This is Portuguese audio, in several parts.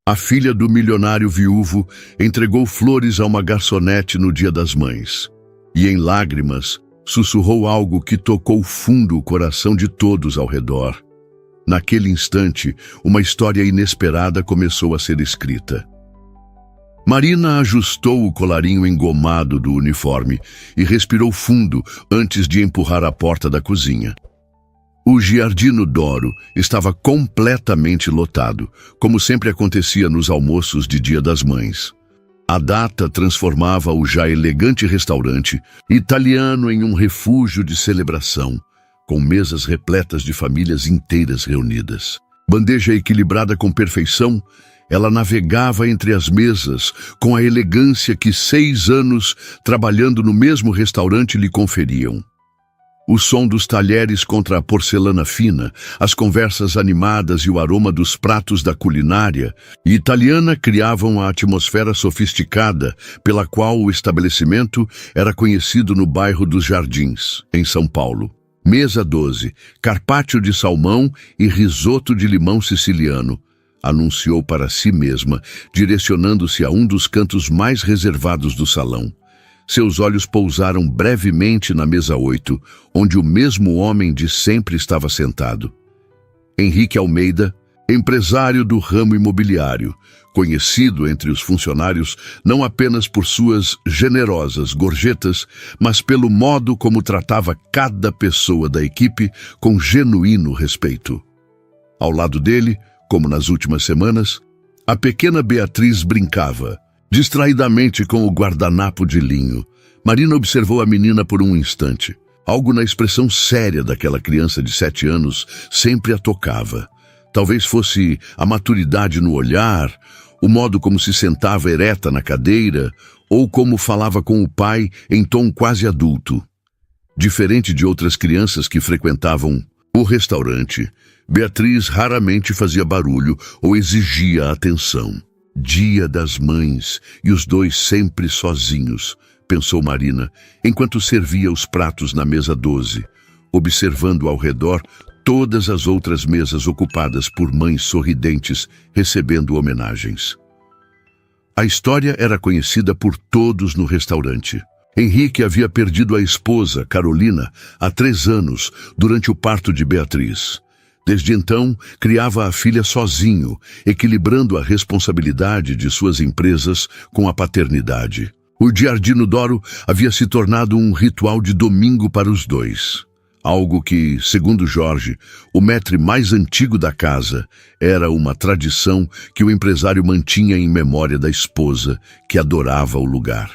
A filha do milionário viúvo entregou flores a uma garçonete no Dia das Mães. E em lágrimas, sussurrou algo que tocou fundo o coração de todos ao redor. Naquele instante, uma história inesperada começou a ser escrita. Marina ajustou o colarinho engomado do uniforme e respirou fundo antes de empurrar a porta da cozinha. O Giardino Doro estava completamente lotado, como sempre acontecia nos almoços de Dia das Mães. A data transformava o já elegante restaurante italiano em um refúgio de celebração, com mesas repletas de famílias inteiras reunidas. Bandeja equilibrada com perfeição, ela navegava entre as mesas com a elegância que 6 anos trabalhando no mesmo restaurante lhe conferiam. O som dos talheres contra a porcelana fina, as conversas animadas e o aroma dos pratos da culinária italiana criavam a atmosfera sofisticada pela qual o estabelecimento era conhecido no bairro dos Jardins, em São Paulo. Mesa 12, carpaccio de salmão e risoto de limão siciliano, anunciou para si mesma, direcionando-se a um dos cantos mais reservados do salão. Seus olhos pousaram brevemente na mesa 8, onde o mesmo homem de sempre estava sentado. Henrique Almeida, empresário do ramo imobiliário, conhecido entre os funcionários não apenas por suas generosas gorjetas, mas pelo modo como tratava cada pessoa da equipe com genuíno respeito. Ao lado dele, como nas últimas semanas, a pequena Beatriz brincava, distraidamente com o guardanapo de linho. Marina observou a menina por um instante. Algo na expressão séria daquela criança de 7 anos sempre a tocava. Talvez fosse a maturidade no olhar, o modo como se sentava ereta na cadeira, ou como falava com o pai em tom quase adulto. Diferente de outras crianças que frequentavam o restaurante, Beatriz raramente fazia barulho ou exigia atenção. Dia das Mães, e os dois sempre sozinhos, pensou Marina, enquanto servia os pratos na mesa 12, observando ao redor todas as outras mesas ocupadas por mães sorridentes recebendo homenagens. A história era conhecida por todos no restaurante. Henrique havia perdido a esposa, Carolina, há 3 anos, durante o parto de Beatriz. Desde então, criava a filha sozinho, equilibrando a responsabilidade de suas empresas com a paternidade. O Giardino Doro havia se tornado um ritual de domingo para os dois. Algo que, segundo Jorge, o maître mais antigo da casa, era uma tradição que o empresário mantinha em memória da esposa, que adorava o lugar.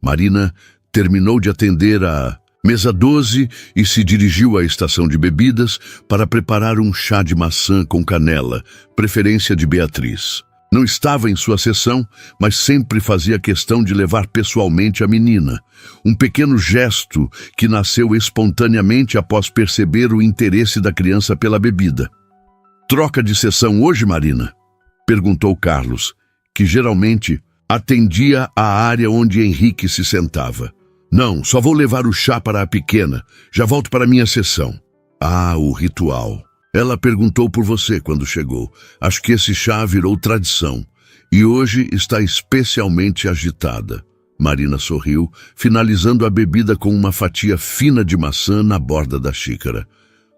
Marina terminou de atender a mesa 12 e se dirigiu à estação de bebidas para preparar um chá de maçã com canela, preferência de Beatriz. Não estava em sua sessão, mas sempre fazia questão de levar pessoalmente a menina. Um pequeno gesto que nasceu espontaneamente após perceber o interesse da criança pela bebida. "Troca de sessão hoje, Marina?" perguntou Carlos, que geralmente atendia à área onde Henrique se sentava. "Não, só vou levar o chá para a pequena. Já volto para minha sessão." "Ah, o ritual. Ela perguntou por você quando chegou. Acho que esse chá virou tradição. E hoje está especialmente agitada." Marina sorriu, finalizando a bebida com uma fatia fina de maçã na borda da xícara.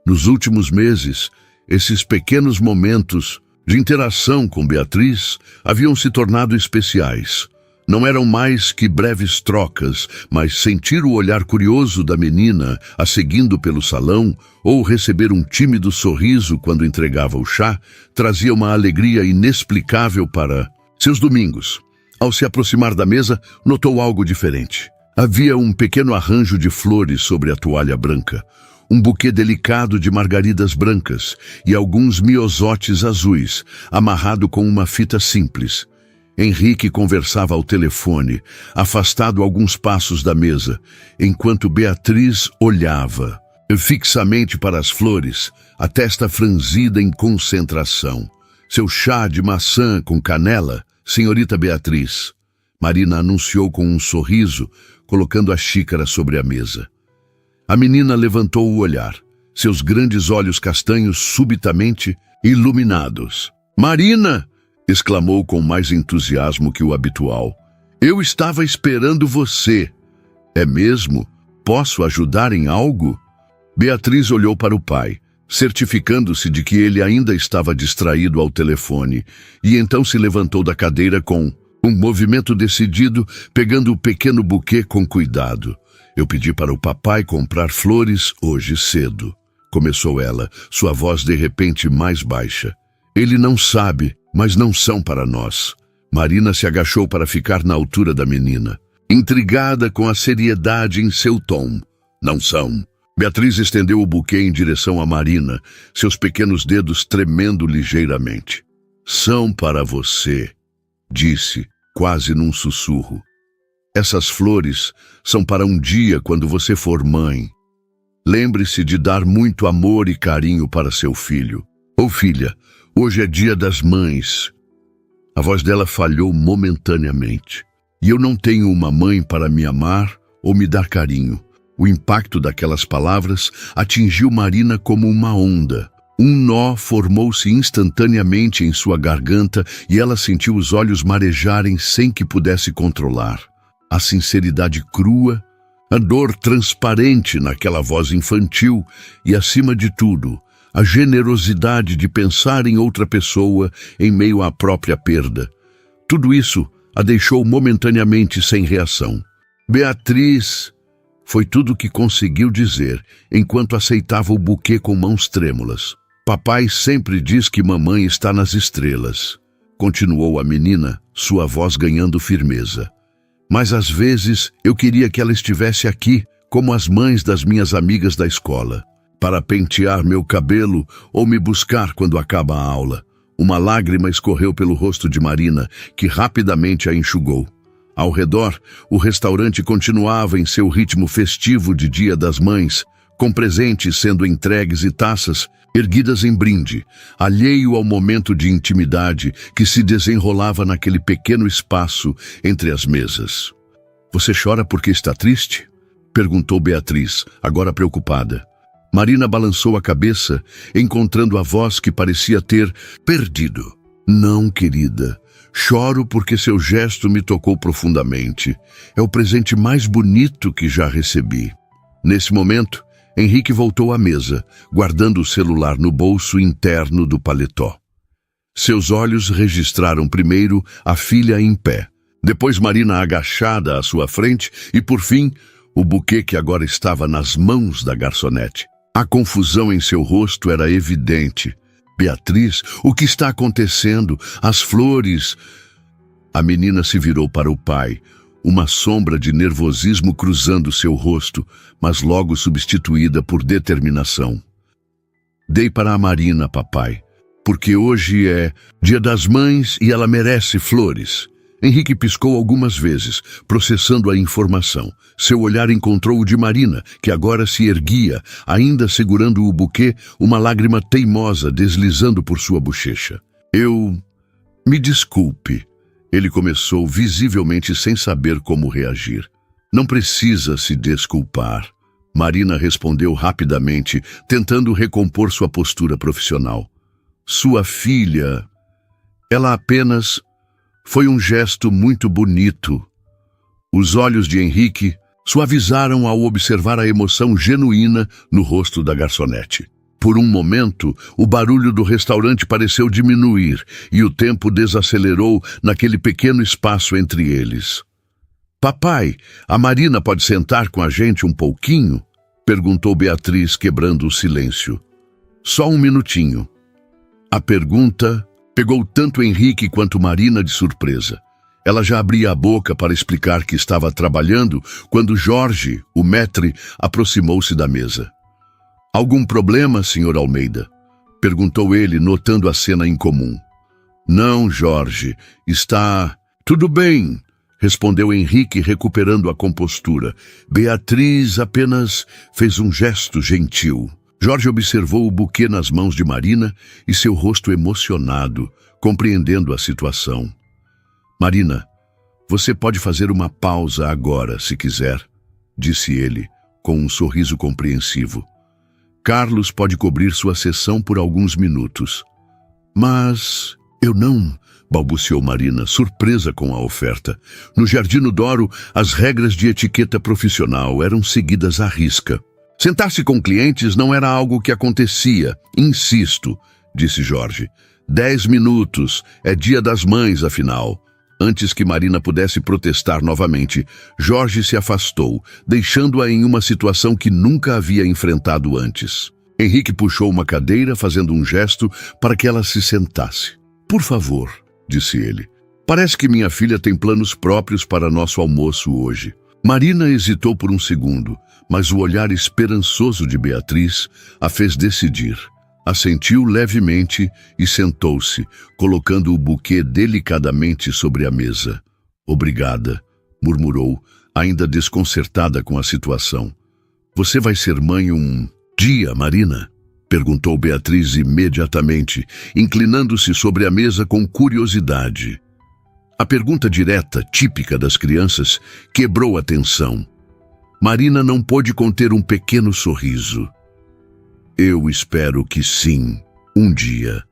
Nos últimos meses, esses pequenos momentos de interação com Beatriz haviam se tornado especiais. Não eram mais que breves trocas, mas sentir o olhar curioso da menina a seguindo pelo salão ou receber um tímido sorriso quando entregava o chá trazia uma alegria inexplicável para seus domingos. Ao se aproximar da mesa, notou algo diferente. Havia um pequeno arranjo de flores sobre a toalha branca, um buquê delicado de margaridas brancas e alguns miosotes azuis, amarrado com uma fita simples. Henrique conversava ao telefone, afastado alguns passos da mesa, enquanto Beatriz olhava fixamente para as flores, a testa franzida em concentração. "Seu chá de maçã com canela, senhorita Beatriz." Marina anunciou com um sorriso, colocando a xícara sobre a mesa. A menina levantou o olhar, seus grandes olhos castanhos subitamente iluminados. "Marina!" exclamou com mais entusiasmo que o habitual. Eu estava esperando você. É mesmo? Posso ajudar em algo? Beatriz olhou para o pai, certificando-se de que ele ainda estava distraído ao telefone, e então se levantou da cadeira com um movimento decidido, pegando o pequeno buquê com cuidado. Eu pedi para o papai comprar flores hoje cedo, começou ela, sua voz de repente mais baixa. Ele não sabe, mas não são para nós. Marina se agachou para ficar na altura da menina, intrigada com a seriedade em seu tom. Não são. Beatriz estendeu o buquê em direção a Marina, seus pequenos dedos tremendo ligeiramente. São para você, disse, quase num sussurro. Essas flores são para um dia quando você for mãe. Lembre-se de dar muito amor e carinho para seu filho. Ou filha, hoje é dia das mães. A voz dela falhou momentaneamente. E eu não tenho uma mãe para me amar ou me dar carinho. O impacto daquelas palavras atingiu Marina como uma onda. Um nó formou-se instantaneamente em sua garganta e ela sentiu os olhos marejarem sem que pudesse controlar. A sinceridade crua, a dor transparente naquela voz infantil e, acima de tudo, a generosidade de pensar em outra pessoa em meio à própria perda. Tudo isso a deixou momentaneamente sem reação. Beatriz, foi tudo o que conseguiu dizer, enquanto aceitava o buquê com mãos trêmulas. Papai sempre diz que mamãe está nas estrelas, continuou a menina, sua voz ganhando firmeza. Mas às vezes eu queria que ela estivesse aqui, como as mães das minhas amigas da escola, para pentear meu cabelo ou me buscar quando acaba a aula. Uma lágrima escorreu pelo rosto de Marina, que rapidamente a enxugou. Ao redor, o restaurante continuava em seu ritmo festivo de Dia das Mães, com presentes sendo entregues e taças erguidas em brinde, alheio ao momento de intimidade que se desenrolava naquele pequeno espaço entre as mesas. Você chora porque está triste? Perguntou Beatriz, agora preocupada. Marina balançou a cabeça, encontrando a voz que parecia ter perdido. Não, querida. Choro porque seu gesto me tocou profundamente. É o presente mais bonito que já recebi. Nesse momento, Henrique voltou à mesa, guardando o celular no bolso interno do paletó. Seus olhos registraram primeiro a filha em pé, depois Marina agachada à sua frente e, por fim, o buquê que agora estava nas mãos da garçonete. A confusão em seu rosto era evidente. Beatriz, o que está acontecendo? As flores... A menina se virou para o pai, uma sombra de nervosismo cruzando seu rosto, mas logo substituída por determinação. Dei para a Marina, papai, porque hoje é Dia das Mães e ela merece flores. Henrique piscou algumas vezes, processando a informação. Seu olhar encontrou o de Marina, que agora se erguia, ainda segurando o buquê, uma lágrima teimosa deslizando por sua bochecha. Me desculpe. Ele começou, visivelmente sem saber como reagir. Não precisa se desculpar. Marina respondeu rapidamente, tentando recompor sua postura profissional. Sua filha... Ela apenas... Foi um gesto muito bonito. Os olhos de Henrique suavizaram ao observar a emoção genuína no rosto da garçonete. Por um momento, o barulho do restaurante pareceu diminuir e o tempo desacelerou naquele pequeno espaço entre eles. Papai, a Marina pode sentar com a gente um pouquinho? Perguntou Beatriz, quebrando o silêncio. Só um minutinho. A pergunta pegou tanto Henrique quanto Marina de surpresa. Ela já abria a boca para explicar que estava trabalhando quando Jorge, o maître, aproximou-se da mesa. Algum problema, Sr. Almeida? Perguntou ele, notando a cena incomum. Não, Jorge, está... Tudo bem, respondeu Henrique, recuperando a compostura. Beatriz apenas fez um gesto gentil. Jorge observou o buquê nas mãos de Marina e seu rosto emocionado, compreendendo a situação. Marina, você pode fazer uma pausa agora, se quiser, disse ele, com um sorriso compreensivo. Carlos pode cobrir sua sessão por alguns minutos. Mas eu não... balbuciou Marina, surpresa com a oferta. No Jardim Doro, as regras de etiqueta profissional eram seguidas à risca. Sentar-se com clientes não era algo que acontecia. Insisto, disse Jorge. 10 minutos, é Dia das Mães, afinal. Antes que Marina pudesse protestar novamente, Jorge se afastou, deixando-a em uma situação que nunca havia enfrentado antes. Henrique puxou uma cadeira, fazendo um gesto para que ela se sentasse. Por favor, disse ele. Parece que minha filha tem planos próprios para nosso almoço hoje. Marina hesitou por um segundo, mas o olhar esperançoso de Beatriz a fez decidir. Assentiu levemente e sentou-se, colocando o buquê delicadamente sobre a mesa. Obrigada, murmurou, ainda desconcertada com a situação. Você vai ser mãe um dia, Marina? Perguntou Beatriz imediatamente, inclinando-se sobre a mesa com curiosidade. A pergunta direta, típica das crianças, quebrou a tensão. Marina não pôde conter um pequeno sorriso. Eu espero que sim, um dia,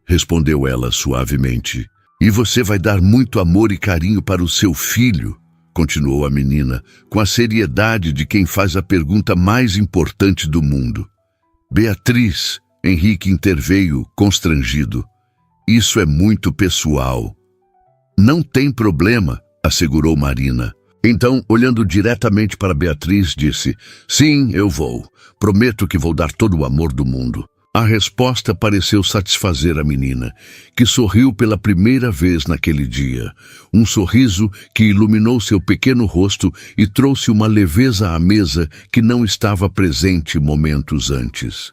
respondeu ela suavemente. E você vai dar muito amor e carinho para o seu filho, continuou a menina, com a seriedade de quem faz a pergunta mais importante do mundo. Beatriz, Henrique interveio, constrangido. Isso é muito pessoal. Não tem problema, assegurou Marina. Então, olhando diretamente para Beatriz, disse, sim, eu vou. Prometo que vou dar todo o amor do mundo. A resposta pareceu satisfazer a menina, que sorriu pela primeira vez naquele dia. Um sorriso que iluminou seu pequeno rosto e trouxe uma leveza à mesa que não estava presente momentos antes.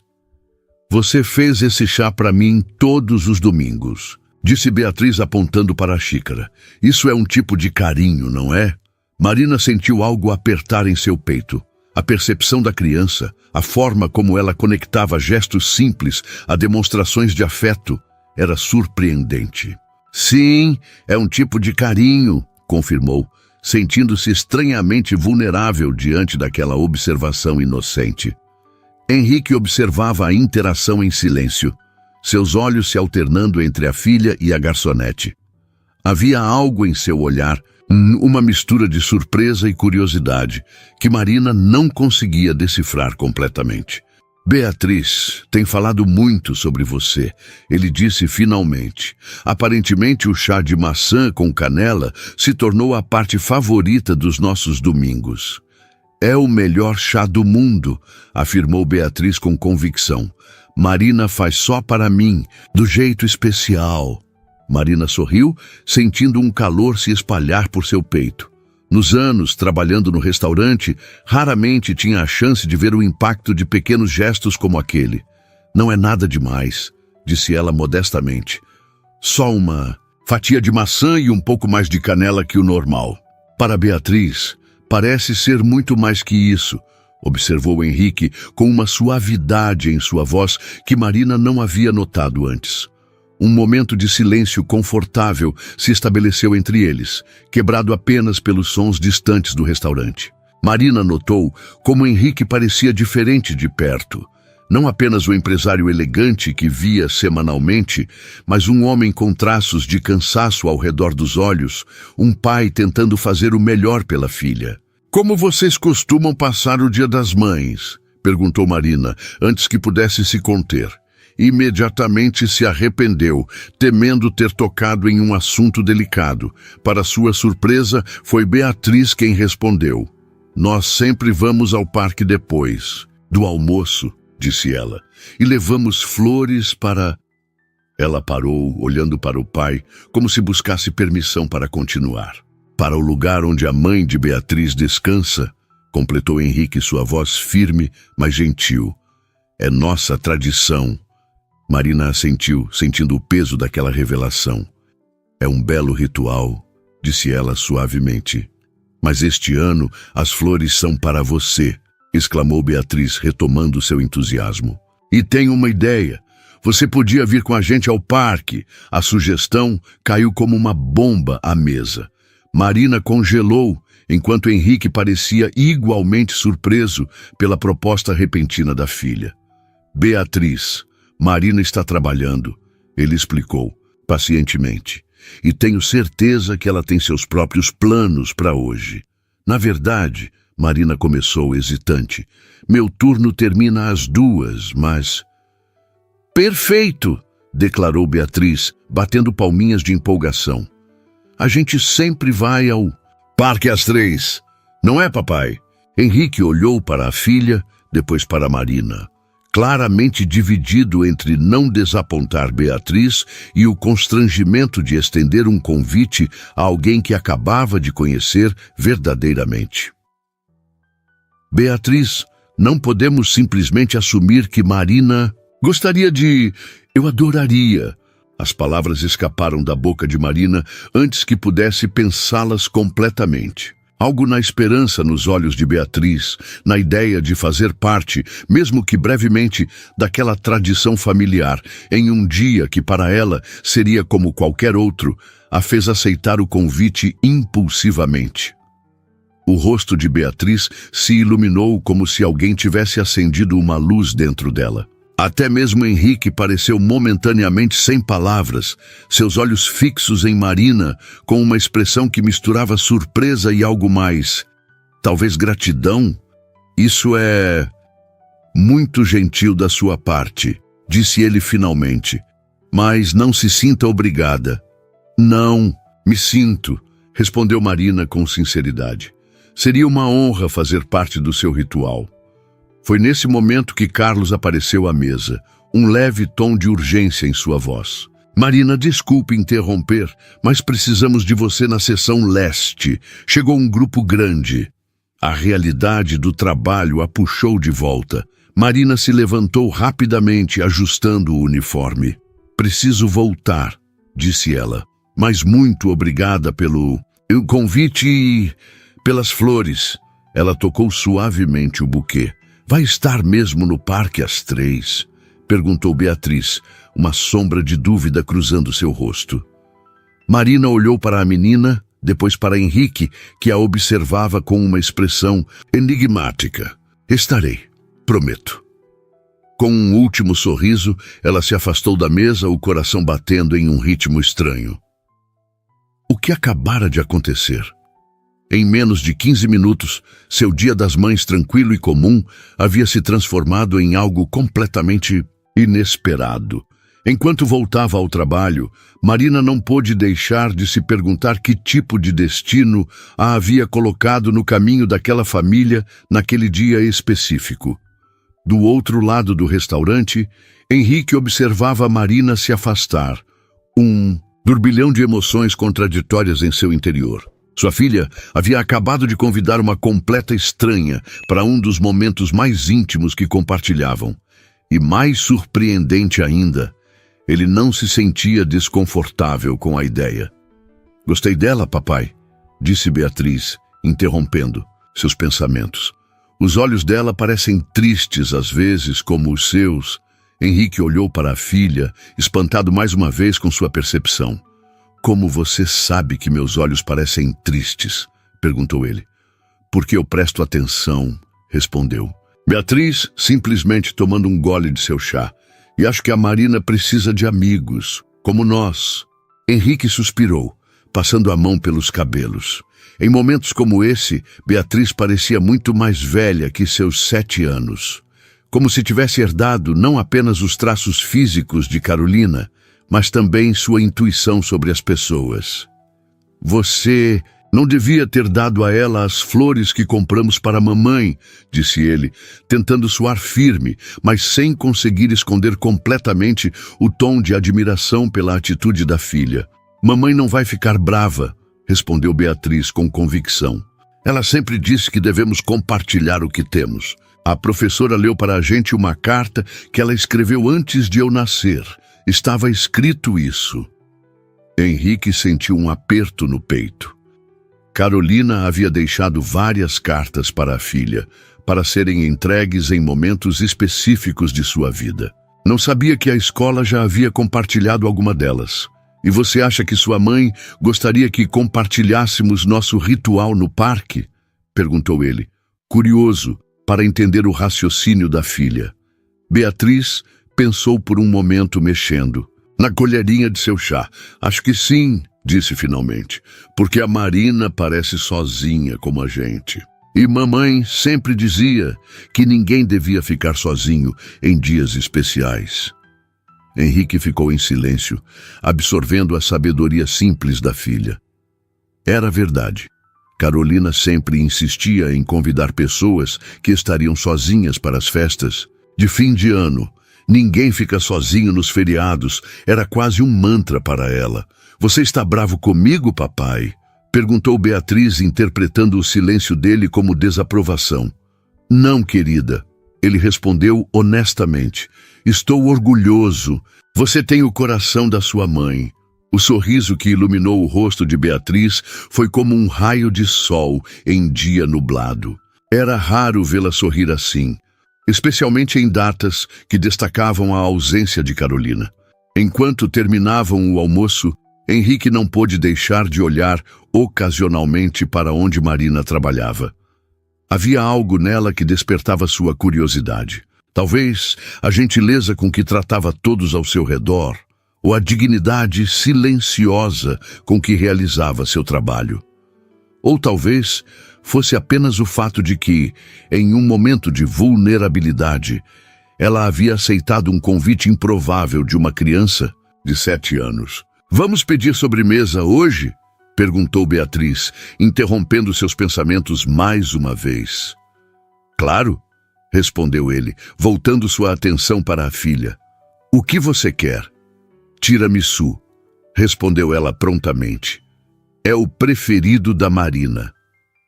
Você fez esse chá para mim todos os domingos, disse Beatriz apontando para a xícara. Isso é um tipo de carinho, não é? Marina sentiu algo apertar em seu peito. A percepção da criança, a forma como ela conectava gestos simples a demonstrações de afeto, era surpreendente. Sim, é um tipo de carinho, confirmou, sentindo-se estranhamente vulnerável diante daquela observação inocente. Henrique observava a interação em silêncio, seus olhos se alternando entre a filha e a garçonete. Havia algo em seu olhar, uma mistura de surpresa e curiosidade, que Marina não conseguia decifrar completamente. Beatriz tem falado muito sobre você, ele disse finalmente. Aparentemente o chá de maçã com canela se tornou a parte favorita dos nossos domingos. É o melhor chá do mundo, afirmou Beatriz com convicção. Marina faz só para mim, do jeito especial. Marina sorriu, sentindo um calor se espalhar por seu peito. Nos anos, trabalhando no restaurante, raramente tinha a chance de ver o impacto de pequenos gestos como aquele. Não é nada demais, disse ela modestamente. Só uma fatia de maçã e um pouco mais de canela que o normal. Para Beatriz, parece ser muito mais que isso, observou Henrique com uma suavidade em sua voz que Marina não havia notado antes. Um momento de silêncio confortável se estabeleceu entre eles, quebrado apenas pelos sons distantes do restaurante. Marina notou como Henrique parecia diferente de perto. Não apenas o empresário elegante que via semanalmente, mas um homem com traços de cansaço ao redor dos olhos, um pai tentando fazer o melhor pela filha. Como vocês costumam passar o Dia das Mães? Perguntou Marina, antes que pudesse se conter. Imediatamente se arrependeu, temendo ter tocado em um assunto delicado. Para sua surpresa, foi Beatriz quem respondeu. Nós sempre vamos ao parque depois do almoço, disse ela, e levamos flores para... Ela parou, olhando para o pai, como se buscasse permissão para continuar. Para o lugar onde a mãe de Beatriz descansa, completou Henrique sua voz firme, mas gentil. É nossa tradição. Marina assentiu, sentindo o peso daquela revelação. É um belo ritual, disse ela suavemente. Mas este ano as flores são para você, exclamou Beatriz, retomando seu entusiasmo. E tenho uma ideia. Você podia vir com a gente ao parque. A sugestão caiu como uma bomba à mesa. Marina congelou, enquanto Henrique parecia igualmente surpreso pela proposta repentina da filha. Beatriz, Marina está trabalhando, ele explicou, pacientemente. e tenho certeza que ela tem seus próprios planos para hoje. Na verdade, Marina começou hesitante, meu turno termina às 2, mas... Perfeito! Declarou Beatriz, batendo palminhas de empolgação. A gente sempre vai ao parque às 3, não é, papai? Henrique olhou para a filha, depois para Marina, claramente dividido entre não desapontar Beatriz e o constrangimento de estender um convite a alguém que acabava de conhecer verdadeiramente. Beatriz, não podemos simplesmente assumir que Marina gostaria de... Eu adoraria. As palavras escaparam da boca de Marina antes que pudesse pensá-las completamente. Algo na esperança nos olhos de Beatriz, na ideia de fazer parte, mesmo que brevemente, daquela tradição familiar, em um dia que para ela seria como qualquer outro, a fez aceitar o convite impulsivamente. O rosto de Beatriz se iluminou como se alguém tivesse acendido uma luz dentro dela. Até mesmo Henrique pareceu momentaneamente sem palavras, seus olhos fixos em Marina, com uma expressão que misturava surpresa e algo mais. Talvez gratidão? Isso é... muito gentil da sua parte, disse ele finalmente. Mas não se sinta obrigada. Não, me sinto, respondeu Marina com sinceridade. Seria uma honra fazer parte do seu ritual. Foi nesse momento que Carlos apareceu à mesa, um leve tom de urgência em sua voz. Marina, desculpe interromper, mas precisamos de você na seção leste. Chegou um grupo grande. A realidade do trabalho a puxou de volta. Marina se levantou rapidamente, ajustando o uniforme. Preciso voltar, disse ela. Mas muito obrigada pelo convite e pelas flores. Ela tocou suavemente o buquê. Vai estar mesmo no parque às 3? Perguntou Beatriz, uma sombra de dúvida cruzando seu rosto. Marina olhou para a menina, depois para Henrique, que a observava com uma expressão enigmática. Estarei, prometo. Com um último sorriso, ela se afastou da mesa, o coração batendo em um ritmo estranho. O que acabara de acontecer? Em menos de 15 minutos, seu Dia das Mães tranquilo e comum havia se transformado em algo completamente inesperado. Enquanto voltava ao trabalho, Marina não pôde deixar de se perguntar que tipo de destino a havia colocado no caminho daquela família naquele dia específico. Do outro lado do restaurante, Henrique observava Marina se afastar, um turbilhão de emoções contraditórias em seu interior. Sua filha havia acabado de convidar uma completa estranha para um dos momentos mais íntimos que compartilhavam. E mais surpreendente ainda, ele não se sentia desconfortável com a ideia. Gostei dela, papai, disse Beatriz, interrompendo seus pensamentos. Os olhos dela parecem tristes às vezes, como os seus. Henrique olhou para a filha, espantado mais uma vez com sua percepção. Como você sabe que meus olhos parecem tristes? Perguntou ele. Porque eu presto atenção, respondeu. Beatriz, simplesmente tomando um gole de seu chá. E acho que a Marina precisa de amigos, como nós. Henrique suspirou, passando a mão pelos cabelos. Em momentos como esse, Beatriz parecia muito mais velha que seus 7 anos. Como se tivesse herdado não apenas os traços físicos de Carolina, mas também sua intuição sobre as pessoas. Você não devia ter dado a ela as flores que compramos para a mamãe, disse ele, tentando soar firme, mas sem conseguir esconder completamente o tom de admiração pela atitude da filha. Mamãe não vai ficar brava, respondeu Beatriz com convicção. Ela sempre disse que devemos compartilhar o que temos. A professora leu para a gente uma carta que ela escreveu antes de eu nascer. Estava escrito isso. Henrique sentiu um aperto no peito. Carolina havia deixado várias cartas para a filha, para serem entregues em momentos específicos de sua vida. Não sabia que a escola já havia compartilhado alguma delas. E você acha que sua mãe gostaria que compartilhássemos nosso ritual no parque? Perguntou ele, curioso, para entender o raciocínio da filha. Beatriz pensou por um momento mexendo na colherinha de seu chá. Acho que sim, disse finalmente, porque a Marina parece sozinha como a gente. E mamãe sempre dizia que ninguém devia ficar sozinho em dias especiais. Henrique ficou em silêncio, absorvendo a sabedoria simples da filha. Era verdade. Carolina sempre insistia em convidar pessoas que estariam sozinhas para as festas. De fim de ano, ninguém fica sozinho nos feriados, era quase um mantra para ela. Você está bravo comigo, papai? Perguntou Beatriz, interpretando o silêncio dele como desaprovação. Não, querida. Ele respondeu honestamente. Estou orgulhoso. Você tem o coração da sua mãe. O sorriso que iluminou o rosto de Beatriz foi como um raio de sol em dia nublado. Era raro vê-la sorrir assim, especialmente em datas que destacavam a ausência de Carolina. Enquanto terminavam o almoço, Henrique não pôde deixar de olhar ocasionalmente para onde Marina trabalhava. Havia algo nela que despertava sua curiosidade. Talvez a gentileza com que tratava todos ao seu redor, ou a dignidade silenciosa com que realizava seu trabalho. Ou talvez fosse apenas o fato de que, em um momento de vulnerabilidade, ela havia aceitado um convite improvável de uma criança de 7 anos. Vamos pedir sobremesa hoje? Perguntou Beatriz, interrompendo seus pensamentos mais uma vez. Claro, respondeu ele, voltando sua atenção para a filha. O que você quer? Tiramisu, respondeu ela prontamente. É o preferido da Marina.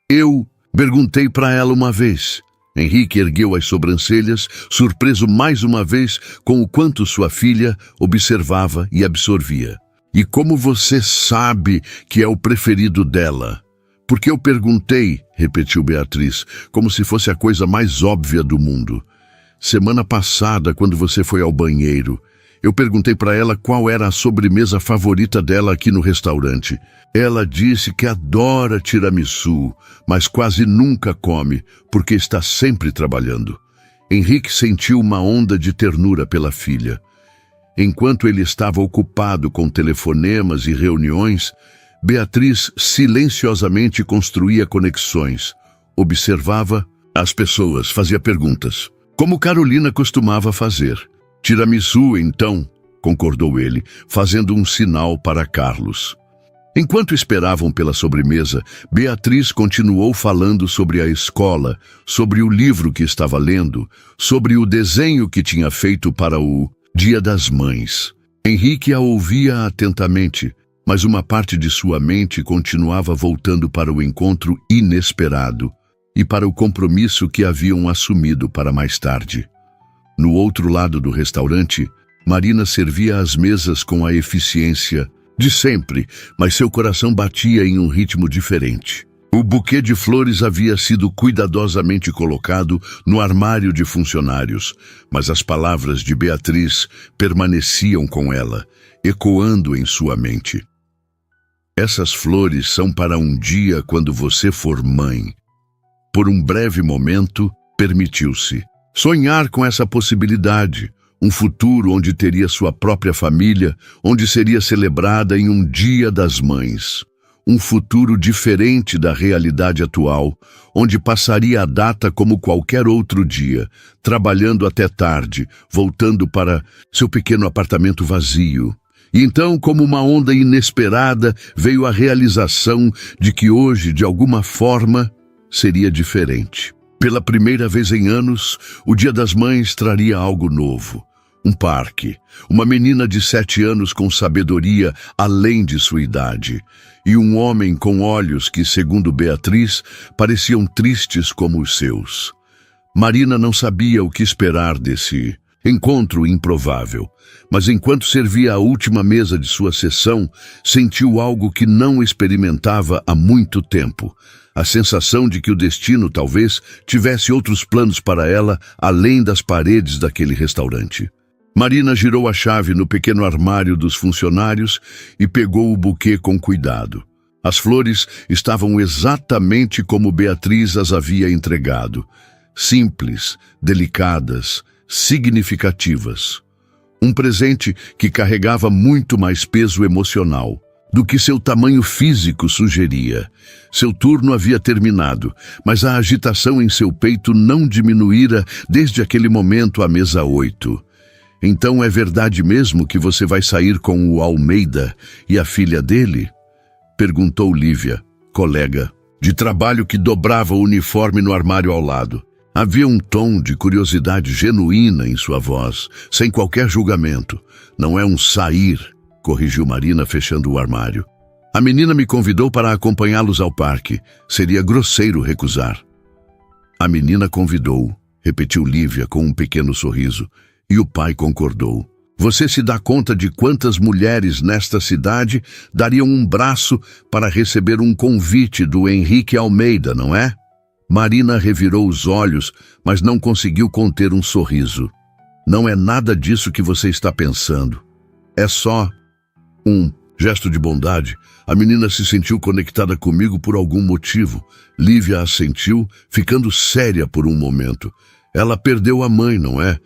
Eu perguntei para ela uma vez. Henrique ergueu as sobrancelhas, surpreso mais uma vez com o quanto sua filha observava e absorvia. E como você sabe que é o preferido dela? Porque eu perguntei, repetiu Beatriz, como se fosse a coisa mais óbvia do mundo. Semana passada, quando você foi ao banheiro, eu perguntei para ela qual era a sobremesa favorita dela aqui no restaurante. Ela disse que adora tiramisu, mas quase nunca come, porque está sempre trabalhando. Henrique sentiu uma onda de ternura pela filha. Enquanto ele estava ocupado com telefonemas e reuniões, Beatriz silenciosamente construía conexões, observava as pessoas, fazia perguntas, como Carolina costumava fazer. Tiramisu, então, concordou ele, fazendo um sinal para Carlos. Enquanto esperavam pela sobremesa, Beatriz continuou falando sobre a escola, sobre o livro que estava lendo, sobre o desenho que tinha feito para o Dia das Mães. Henrique a ouvia atentamente, mas uma parte de sua mente continuava voltando para o encontro inesperado e para o compromisso que haviam assumido para mais tarde. No outro lado do restaurante, Marina servia as mesas com a eficiência de sempre, mas seu coração batia em um ritmo diferente. O buquê de flores havia sido cuidadosamente colocado no armário de funcionários, mas as palavras de Beatriz permaneciam com ela, ecoando em sua mente. Essas flores são para um dia quando você for mãe. Por um breve momento, permitiu-se sonhar com essa possibilidade, um futuro onde teria sua própria família, onde seria celebrada em um Dia das Mães. Um futuro diferente da realidade atual, onde passaria a data como qualquer outro dia, trabalhando até tarde, voltando para seu pequeno apartamento vazio. E então, como uma onda inesperada, veio a realização de que hoje, de alguma forma, seria diferente. Pela primeira vez em anos, o Dia das Mães traria algo novo. Um parque, uma menina de 7 anos com sabedoria além de sua idade, e um homem com olhos que, segundo Beatriz, pareciam tristes como os seus. Marina não sabia o que esperar desse encontro improvável, mas enquanto servia a última mesa de sua sessão, sentiu algo que não experimentava há muito tempo. A sensação de que o destino talvez tivesse outros planos para ela além das paredes daquele restaurante. Marina girou a chave no pequeno armário dos funcionários e pegou o buquê com cuidado. As flores estavam exatamente como Beatriz as havia entregado. Simples, delicadas, significativas. Um presente que carregava muito mais peso emocional. do que seu tamanho físico sugeria. Seu turno havia terminado, mas a agitação em seu peito não diminuíra desde aquele momento à mesa 8. Então é verdade mesmo que você vai sair com o Almeida e a filha dele? Perguntou Lívia, colega de trabalho que dobrava o uniforme no armário ao lado. Havia um tom de curiosidade genuína em sua voz, sem qualquer julgamento. Não é um sair, corrigiu Marina, fechando o armário. A menina me convidou para acompanhá-los ao parque. Seria grosseiro recusar. A menina convidou, repetiu Lívia com um pequeno sorriso, e o pai concordou. Você se dá conta de quantas mulheres nesta cidade dariam um braço para receber um convite do Henrique Almeida, não é? Marina revirou os olhos, mas não conseguiu conter um sorriso. Não é nada disso que você está pensando. É só um gesto de bondade. A menina se sentiu conectada comigo por algum motivo. Lívia assentiu, ficando séria por um momento. Ela perdeu a mãe, não é?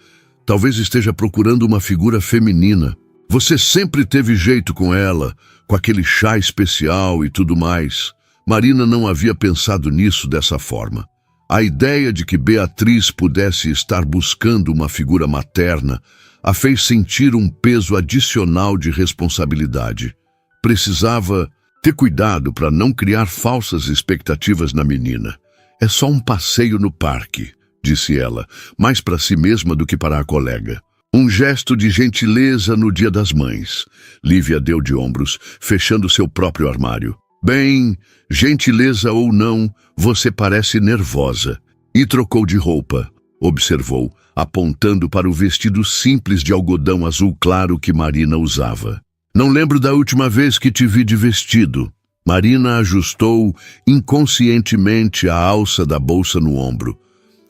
Talvez esteja procurando uma figura feminina. Você sempre teve jeito com ela, com aquele chá especial e tudo mais. Marina não havia pensado nisso dessa forma. A ideia de que Beatriz pudesse estar buscando uma figura materna a fez sentir um peso adicional de responsabilidade. Precisava ter cuidado para não criar falsas expectativas na menina. É só um passeio no parque, disse ela, mais para si mesma do que para a colega. Um gesto de gentileza no Dia das Mães. Lívia deu de ombros, fechando seu próprio armário. Bem, gentileza ou não, você parece nervosa. E trocou de roupa, observou, apontando para o vestido simples de algodão azul claro que Marina usava. Não lembro da última vez que te vi de vestido. Marina ajustou inconscientemente a alça da bolsa no ombro.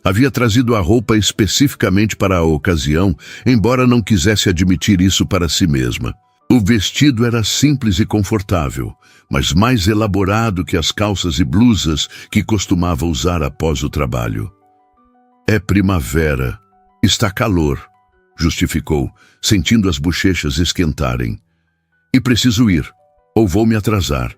Havia trazido a roupa especificamente para a ocasião, embora não quisesse admitir isso para si mesma. O vestido era simples e confortável, mas mais elaborado que as calças e blusas que costumava usar após o trabalho. É primavera. Está calor, justificou, sentindo as bochechas esquentarem. E preciso ir, ou vou me atrasar.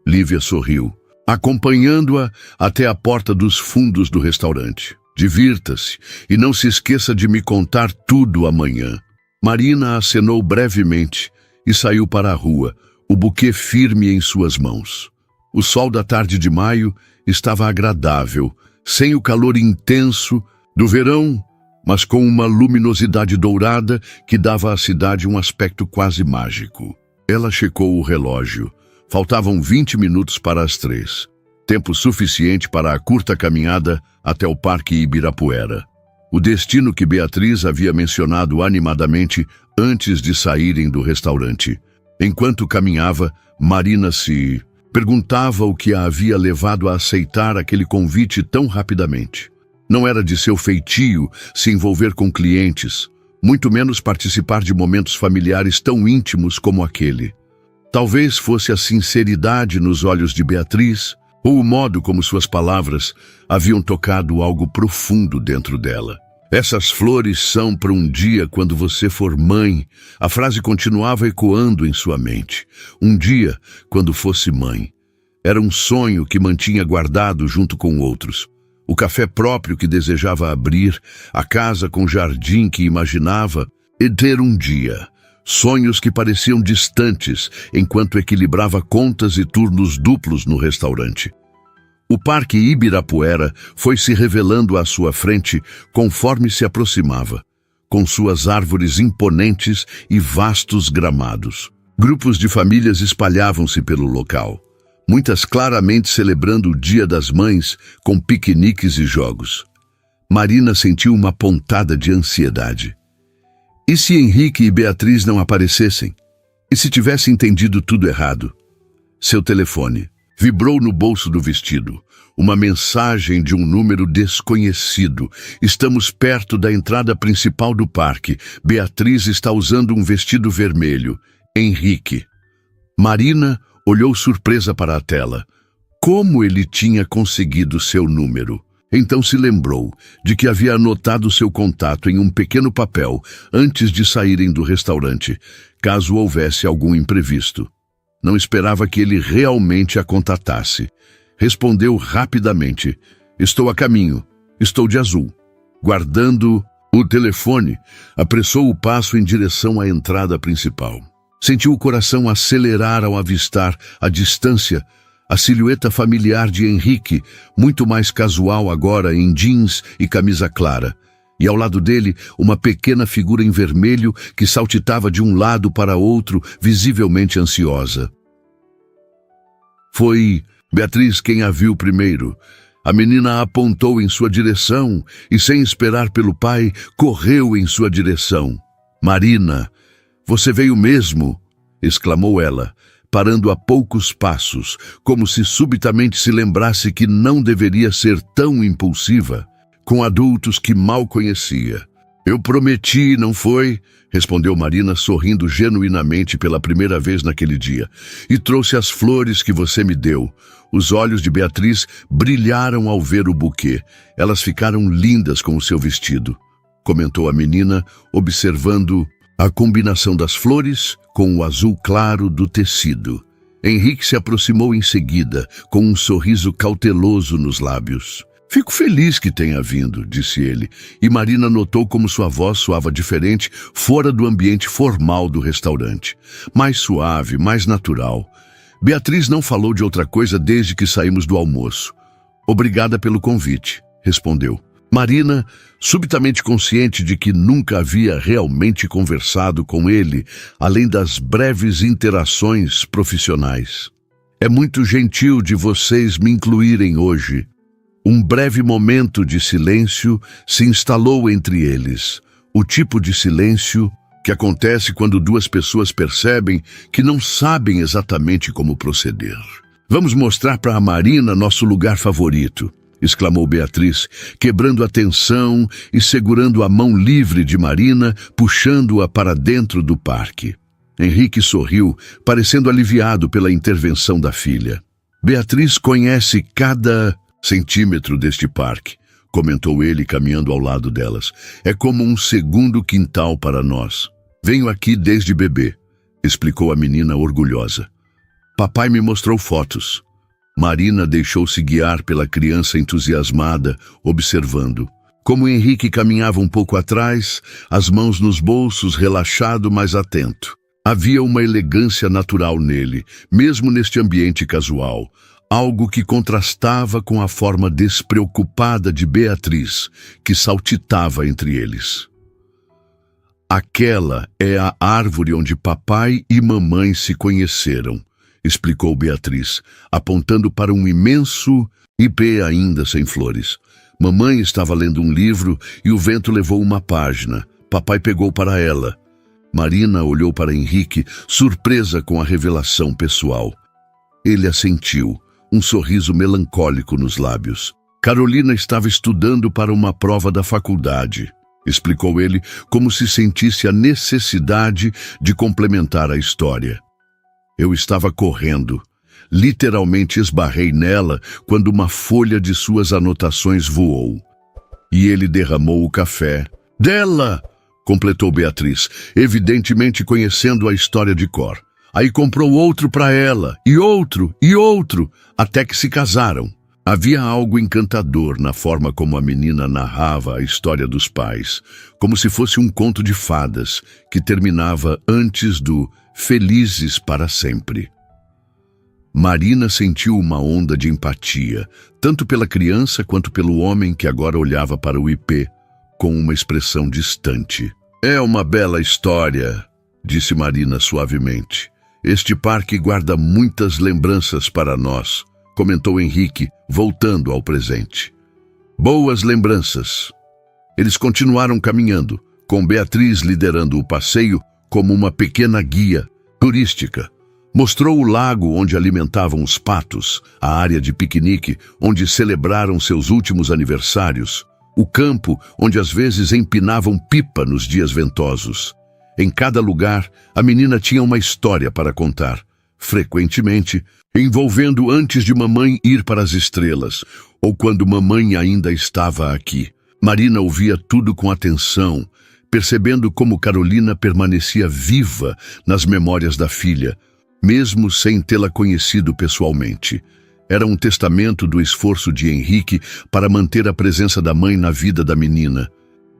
Lívia sorriu, acompanhando-a até a porta dos fundos do restaurante. Divirta-se e não se esqueça de me contar tudo amanhã. Marina acenou brevemente e saiu para a rua, o buquê firme em suas mãos. O sol da tarde de maio estava agradável, sem o calor intenso do verão, mas com uma luminosidade dourada que dava à cidade um aspecto quase mágico. Ela checou o relógio. Faltavam 20 minutos para as 3. Tempo suficiente para a curta caminhada até o Parque Ibirapuera. O destino que Beatriz havia mencionado animadamente antes de saírem do restaurante. Enquanto caminhava, Marina se perguntava o que a havia levado a aceitar aquele convite tão rapidamente. Não era de seu feitio se envolver com clientes, muito menos participar de momentos familiares tão íntimos como aquele. Talvez fosse a sinceridade nos olhos de Beatriz, ou o modo como suas palavras haviam tocado algo profundo dentro dela. Essas flores são para um dia quando você for mãe. A frase continuava ecoando em sua mente. Um dia, quando fosse mãe. Era um sonho que mantinha guardado junto com outros. O café próprio que desejava abrir, a casa com jardim que imaginava, e ter um dia. Sonhos que pareciam distantes enquanto equilibrava contas e turnos duplos no restaurante. O Parque Ibirapuera foi se revelando à sua frente conforme se aproximava, com suas árvores imponentes e vastos gramados. Grupos de famílias espalhavam-se pelo local, muitas claramente celebrando o Dia das Mães com piqueniques e jogos. Marina sentiu uma pontada de ansiedade. E se Henrique e Beatriz não aparecessem? E se tivesse entendido tudo errado? Seu telefone vibrou no bolso do vestido. Uma mensagem de um número desconhecido. Estamos perto da entrada principal do parque. Beatriz está usando um vestido vermelho. Henrique. Marina olhou surpresa para a tela. Como ele tinha conseguido seu número? Então se lembrou de que havia anotado seu contato em um pequeno papel antes de saírem do restaurante, caso houvesse algum imprevisto. Não esperava que ele realmente a contatasse. Respondeu rapidamente: estou a caminho, estou de azul. Guardando o telefone, apressou o passo em direção à entrada principal. Sentiu o coração acelerar ao avistar, à distância, a silhueta familiar de Henrique, muito mais casual agora em jeans e camisa clara. E ao lado dele, uma pequena figura em vermelho que saltitava de um lado para outro, visivelmente ansiosa. Foi Beatriz quem a viu primeiro. A menina apontou em sua direção e, sem esperar pelo pai, correu em sua direção. "Marina, você veio mesmo?", exclamou ela, parando a poucos passos, como se subitamente se lembrasse que não deveria ser tão impulsiva com adultos que mal conhecia. "Eu prometi, não foi?", respondeu Marina, sorrindo genuinamente pela primeira vez naquele dia. "E trouxe as flores que você me deu." Os olhos de Beatriz brilharam ao ver o buquê. "Elas ficaram lindas com o seu vestido", comentou a menina, observando a combinação das flores com o azul claro do tecido. Henrique se aproximou em seguida, com um sorriso cauteloso nos lábios. "Fico feliz que tenha vindo", disse ele, e Marina notou como sua voz soava diferente fora do ambiente formal do restaurante. Mais suave, mais natural. Beatriz não falou de outra coisa desde que saímos do almoço. "Obrigada pelo convite", respondeu. Marina, subitamente consciente de que nunca havia realmente conversado com ele, além das breves interações profissionais. "É muito gentil de vocês me incluírem hoje." Um breve momento de silêncio se instalou entre eles. O tipo de silêncio que acontece quando duas pessoas percebem que não sabem exatamente como proceder. "Vamos mostrar para a Marina nosso lugar favorito", exclamou Beatriz, quebrando a tensão e segurando a mão livre de Marina, puxando-a para dentro do parque. Henrique sorriu, parecendo aliviado pela intervenção da filha. "Beatriz conhece cada centímetro deste parque", comentou ele, caminhando ao lado delas. "É como um segundo quintal para nós. Venho aqui desde bebê", explicou a menina orgulhosa. "Papai me mostrou fotos." Marina deixou-se guiar pela criança entusiasmada, observando. Como Henrique caminhava um pouco atrás, as mãos nos bolsos, relaxado, mas atento. Havia uma elegância natural nele, mesmo neste ambiente casual, algo que contrastava com a forma despreocupada de Beatriz, que saltitava entre eles. "Aquela é a árvore onde papai e mamãe se conheceram", explicou Beatriz, apontando para um imenso ipê ainda sem flores. "Mamãe estava lendo um livro e o vento levou uma página. Papai pegou para ela." Marina olhou para Henrique, surpresa com a revelação pessoal. Ele assentiu, um sorriso melancólico nos lábios. "Carolina estava estudando para uma prova da faculdade", explicou ele, como se sentisse a necessidade de complementar a história. "Eu estava correndo. Literalmente esbarrei nela quando uma folha de suas anotações voou. E ele derramou o café." "Dela!", completou Beatriz, evidentemente conhecendo a história de cor. "Aí comprou outro para ela, e outro, até que se casaram." Havia algo encantador na forma como a menina narrava a história dos pais, como se fosse um conto de fadas que terminava antes do "felizes para sempre". Marina sentiu uma onda de empatia, tanto pela criança quanto pelo homem que agora olhava para o ipê com uma expressão distante. "É uma bela história", disse Marina suavemente. "Este parque guarda muitas lembranças para nós", comentou Henrique, voltando ao presente. "Boas lembranças." Eles continuaram caminhando, com Beatriz liderando o passeio como uma pequena guia turística. Mostrou o lago onde alimentavam os patos, a área de piquenique onde celebraram seus últimos aniversários, o campo onde às vezes empinavam pipa nos dias ventosos. Em cada lugar, a menina tinha uma história para contar, frequentemente envolvendo antes de mamãe ir para as estrelas, ou quando mamãe ainda estava aqui. Marina ouvia tudo com atenção, percebendo como Carolina permanecia viva nas memórias da filha, mesmo sem tê-la conhecido pessoalmente. Era um testamento do esforço de Henrique para manter a presença da mãe na vida da menina.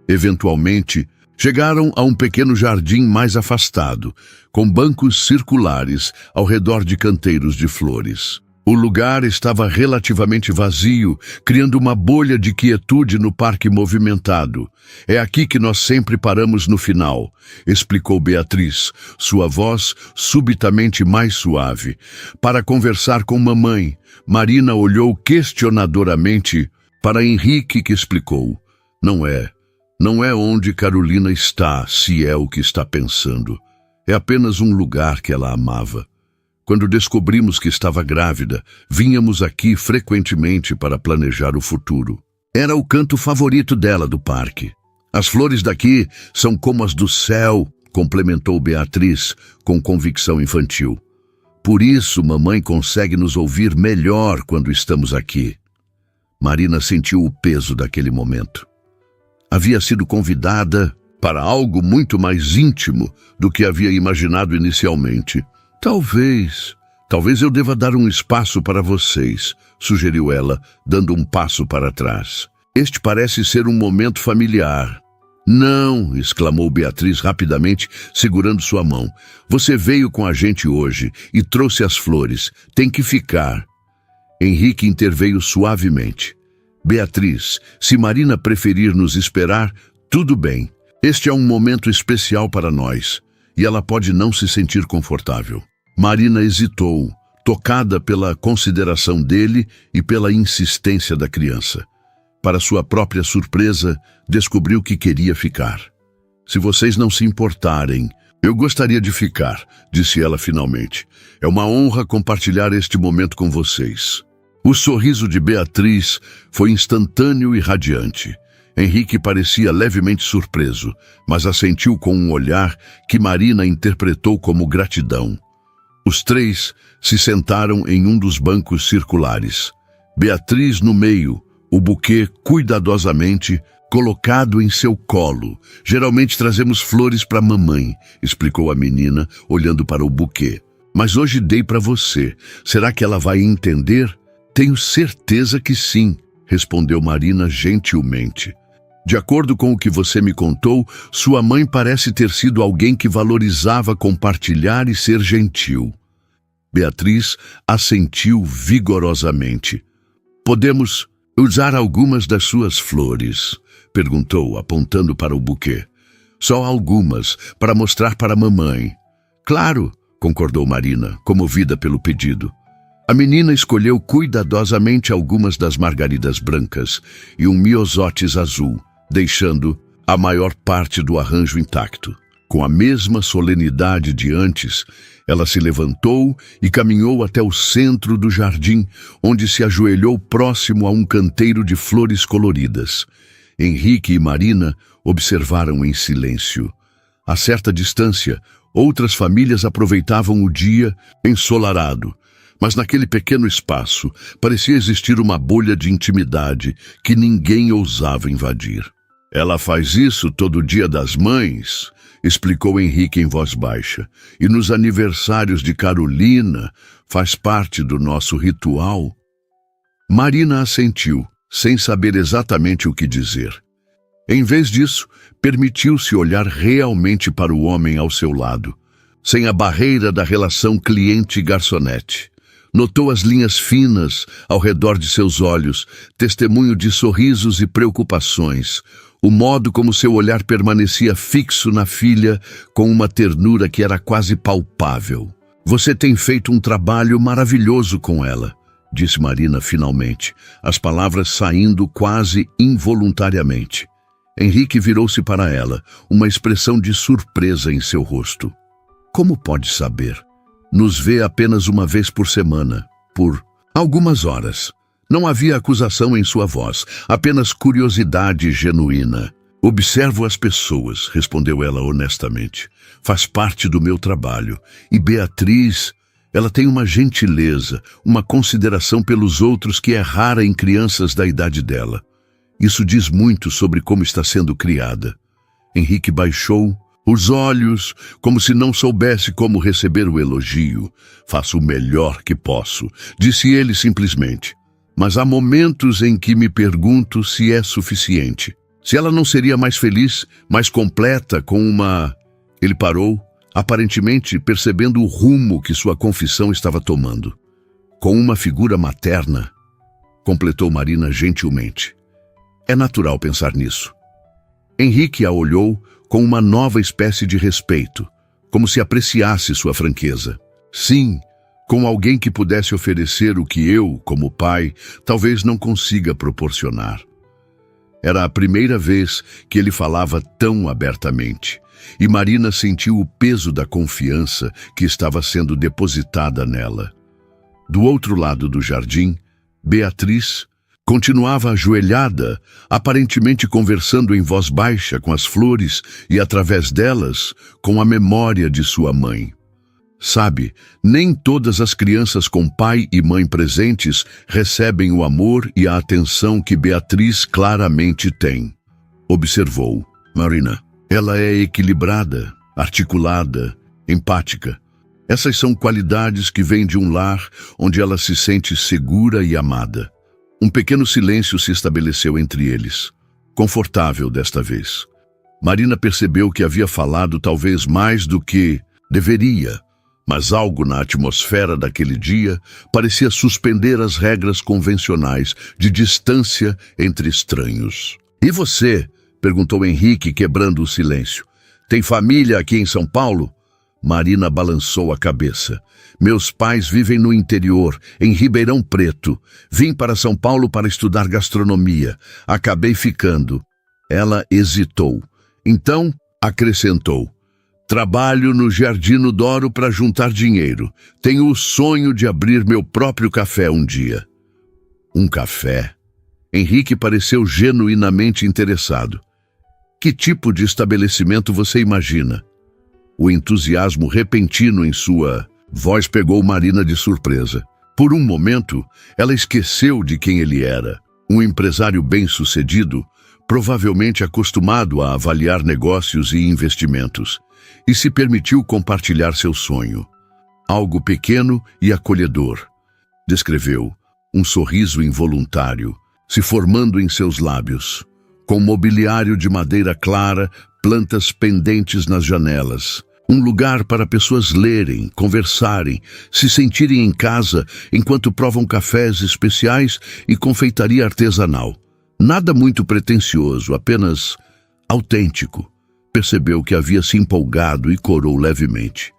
Eventualmente, chegaram a um pequeno jardim mais afastado, com bancos circulares ao redor de canteiros de flores. O lugar estava relativamente vazio, criando uma bolha de quietude no parque movimentado. É aqui que nós sempre paramos no final, explicou Beatriz, sua voz subitamente mais suave. Para conversar com mamãe, Marina olhou questionadoramente para Henrique, que explicou. Não é onde Carolina está, se é o que está pensando. É apenas um lugar que ela amava. Quando descobrimos que estava grávida, vínhamos aqui frequentemente para planejar o futuro. Era o canto favorito dela do parque. As flores daqui são como as do céu, complementou Beatriz com convicção infantil. Por isso, mamãe consegue nos ouvir melhor quando estamos aqui. Marina sentiu o peso daquele momento. Havia sido convidada para algo muito mais íntimo do que havia imaginado inicialmente. Talvez eu deva dar um espaço para vocês, sugeriu ela, dando um passo para trás. Este parece ser um momento familiar. Não, exclamou Beatriz rapidamente, segurando sua mão. Você veio com a gente hoje e trouxe as flores. Tem que ficar. Henrique interveio suavemente. Beatriz, se Marina preferir nos esperar, tudo bem. Este é um momento especial para nós. E ela pode não se sentir confortável. Marina hesitou, tocada pela consideração dele e pela insistência da criança. Para sua própria surpresa, descobriu que queria ficar. Se vocês não se importarem, eu gostaria de ficar, disse ela finalmente. É uma honra compartilhar este momento com vocês. O sorriso de Beatriz foi instantâneo e radiante. Henrique parecia levemente surpreso, mas assentiu com um olhar que Marina interpretou como gratidão. Os três se sentaram em um dos bancos circulares. Beatriz no meio, o buquê cuidadosamente colocado em seu colo. Geralmente trazemos flores para mamãe, explicou a menina, olhando para o buquê. Mas hoje dei para você. Será que ela vai entender? Tenho certeza que sim, respondeu Marina gentilmente. De acordo com o que você me contou, sua mãe parece ter sido alguém que valorizava compartilhar e ser gentil. Beatriz assentiu vigorosamente. Podemos usar algumas das suas flores? Perguntou, apontando para o buquê. Só algumas, para mostrar para a mamãe. Claro, concordou Marina, comovida pelo pedido. A menina escolheu cuidadosamente algumas das margaridas brancas e um miosótis azul, deixando a maior parte do arranjo intacto. Com a mesma solenidade de antes, ela se levantou e caminhou até o centro do jardim, onde se ajoelhou próximo a um canteiro de flores coloridas. Henrique e Marina observaram em silêncio. A certa distância, outras famílias aproveitavam o dia ensolarado, mas naquele pequeno espaço parecia existir uma bolha de intimidade que ninguém ousava invadir. Ela faz isso todo dia das mães, explicou Henrique em voz baixa, e nos aniversários de Carolina faz parte do nosso ritual. Marina assentiu, sem saber exatamente o que dizer. Em vez disso, permitiu-se olhar realmente para o homem ao seu lado, sem a barreira da relação cliente-garçonete. Notou as linhas finas ao redor de seus olhos, testemunho de sorrisos e preocupações, o modo como seu olhar permanecia fixo na filha com uma ternura que era quase palpável. Você tem feito um trabalho maravilhoso com ela, disse Marina finalmente, as palavras saindo quase involuntariamente. Henrique virou-se para ela, uma expressão de surpresa em seu rosto. Como pode saber? Nos vê apenas uma vez por semana, por algumas horas. Não havia acusação em sua voz, apenas curiosidade genuína. Observo as pessoas, respondeu ela honestamente. Faz parte do meu trabalho. E Beatriz, ela tem uma gentileza, uma consideração pelos outros que é rara em crianças da idade dela. Isso diz muito sobre como está sendo criada. Henrique baixou Os olhos, como se não soubesse como receber o elogio. Faço o melhor que posso, disse ele simplesmente. Mas há momentos em que me pergunto se é suficiente. Se ela não seria mais feliz, mais completa com uma... Ele parou, aparentemente percebendo o rumo que sua confissão estava tomando. Com uma figura materna, completou Marina gentilmente. É natural pensar nisso. Henrique a olhou com uma nova espécie de respeito, como se apreciasse sua franqueza. Sim, com alguém que pudesse oferecer o que eu, como pai, talvez não consiga proporcionar. Era a primeira vez que ele falava tão abertamente, e Marina sentiu o peso da confiança que estava sendo depositada nela. Do outro lado do jardim, Beatriz continuava ajoelhada, aparentemente conversando em voz baixa com as flores e, através delas, com a memória de sua mãe. Sabe, nem todas as crianças com pai e mãe presentes recebem o amor e a atenção que Beatriz claramente tem. Observou. Marina, ela é equilibrada, articulada, empática. Essas são qualidades que vêm de um lar onde ela se sente segura e amada. Um pequeno silêncio se estabeleceu entre eles, confortável desta vez. Marina percebeu que havia falado talvez mais do que deveria, mas algo na atmosfera daquele dia parecia suspender as regras convencionais de distância entre estranhos. E você? Perguntou Henrique, quebrando o silêncio. Tem família aqui em São Paulo? Marina balançou a cabeça. Meus pais vivem no interior, em Ribeirão Preto. Vim para São Paulo para estudar gastronomia. Acabei ficando. Ela hesitou. Então, acrescentou. Trabalho no Jardim Doro para juntar dinheiro. Tenho o sonho de abrir meu próprio café um dia. Um café? Henrique pareceu genuinamente interessado. Que tipo de estabelecimento você imagina? O entusiasmo repentino em sua voz pegou Marina de surpresa. Por um momento, ela esqueceu de quem ele era. Um empresário bem-sucedido, provavelmente acostumado a avaliar negócios e investimentos, e se permitiu compartilhar seu sonho. Algo pequeno e acolhedor. Descreveu, um sorriso involuntário, se formando em seus lábios, com mobiliário de madeira clara, plantas pendentes nas janelas. Um lugar para pessoas lerem, conversarem, se sentirem em casa enquanto provam cafés especiais e confeitaria artesanal. Nada muito pretensioso, apenas autêntico. Percebeu que havia se empolgado e corou levemente.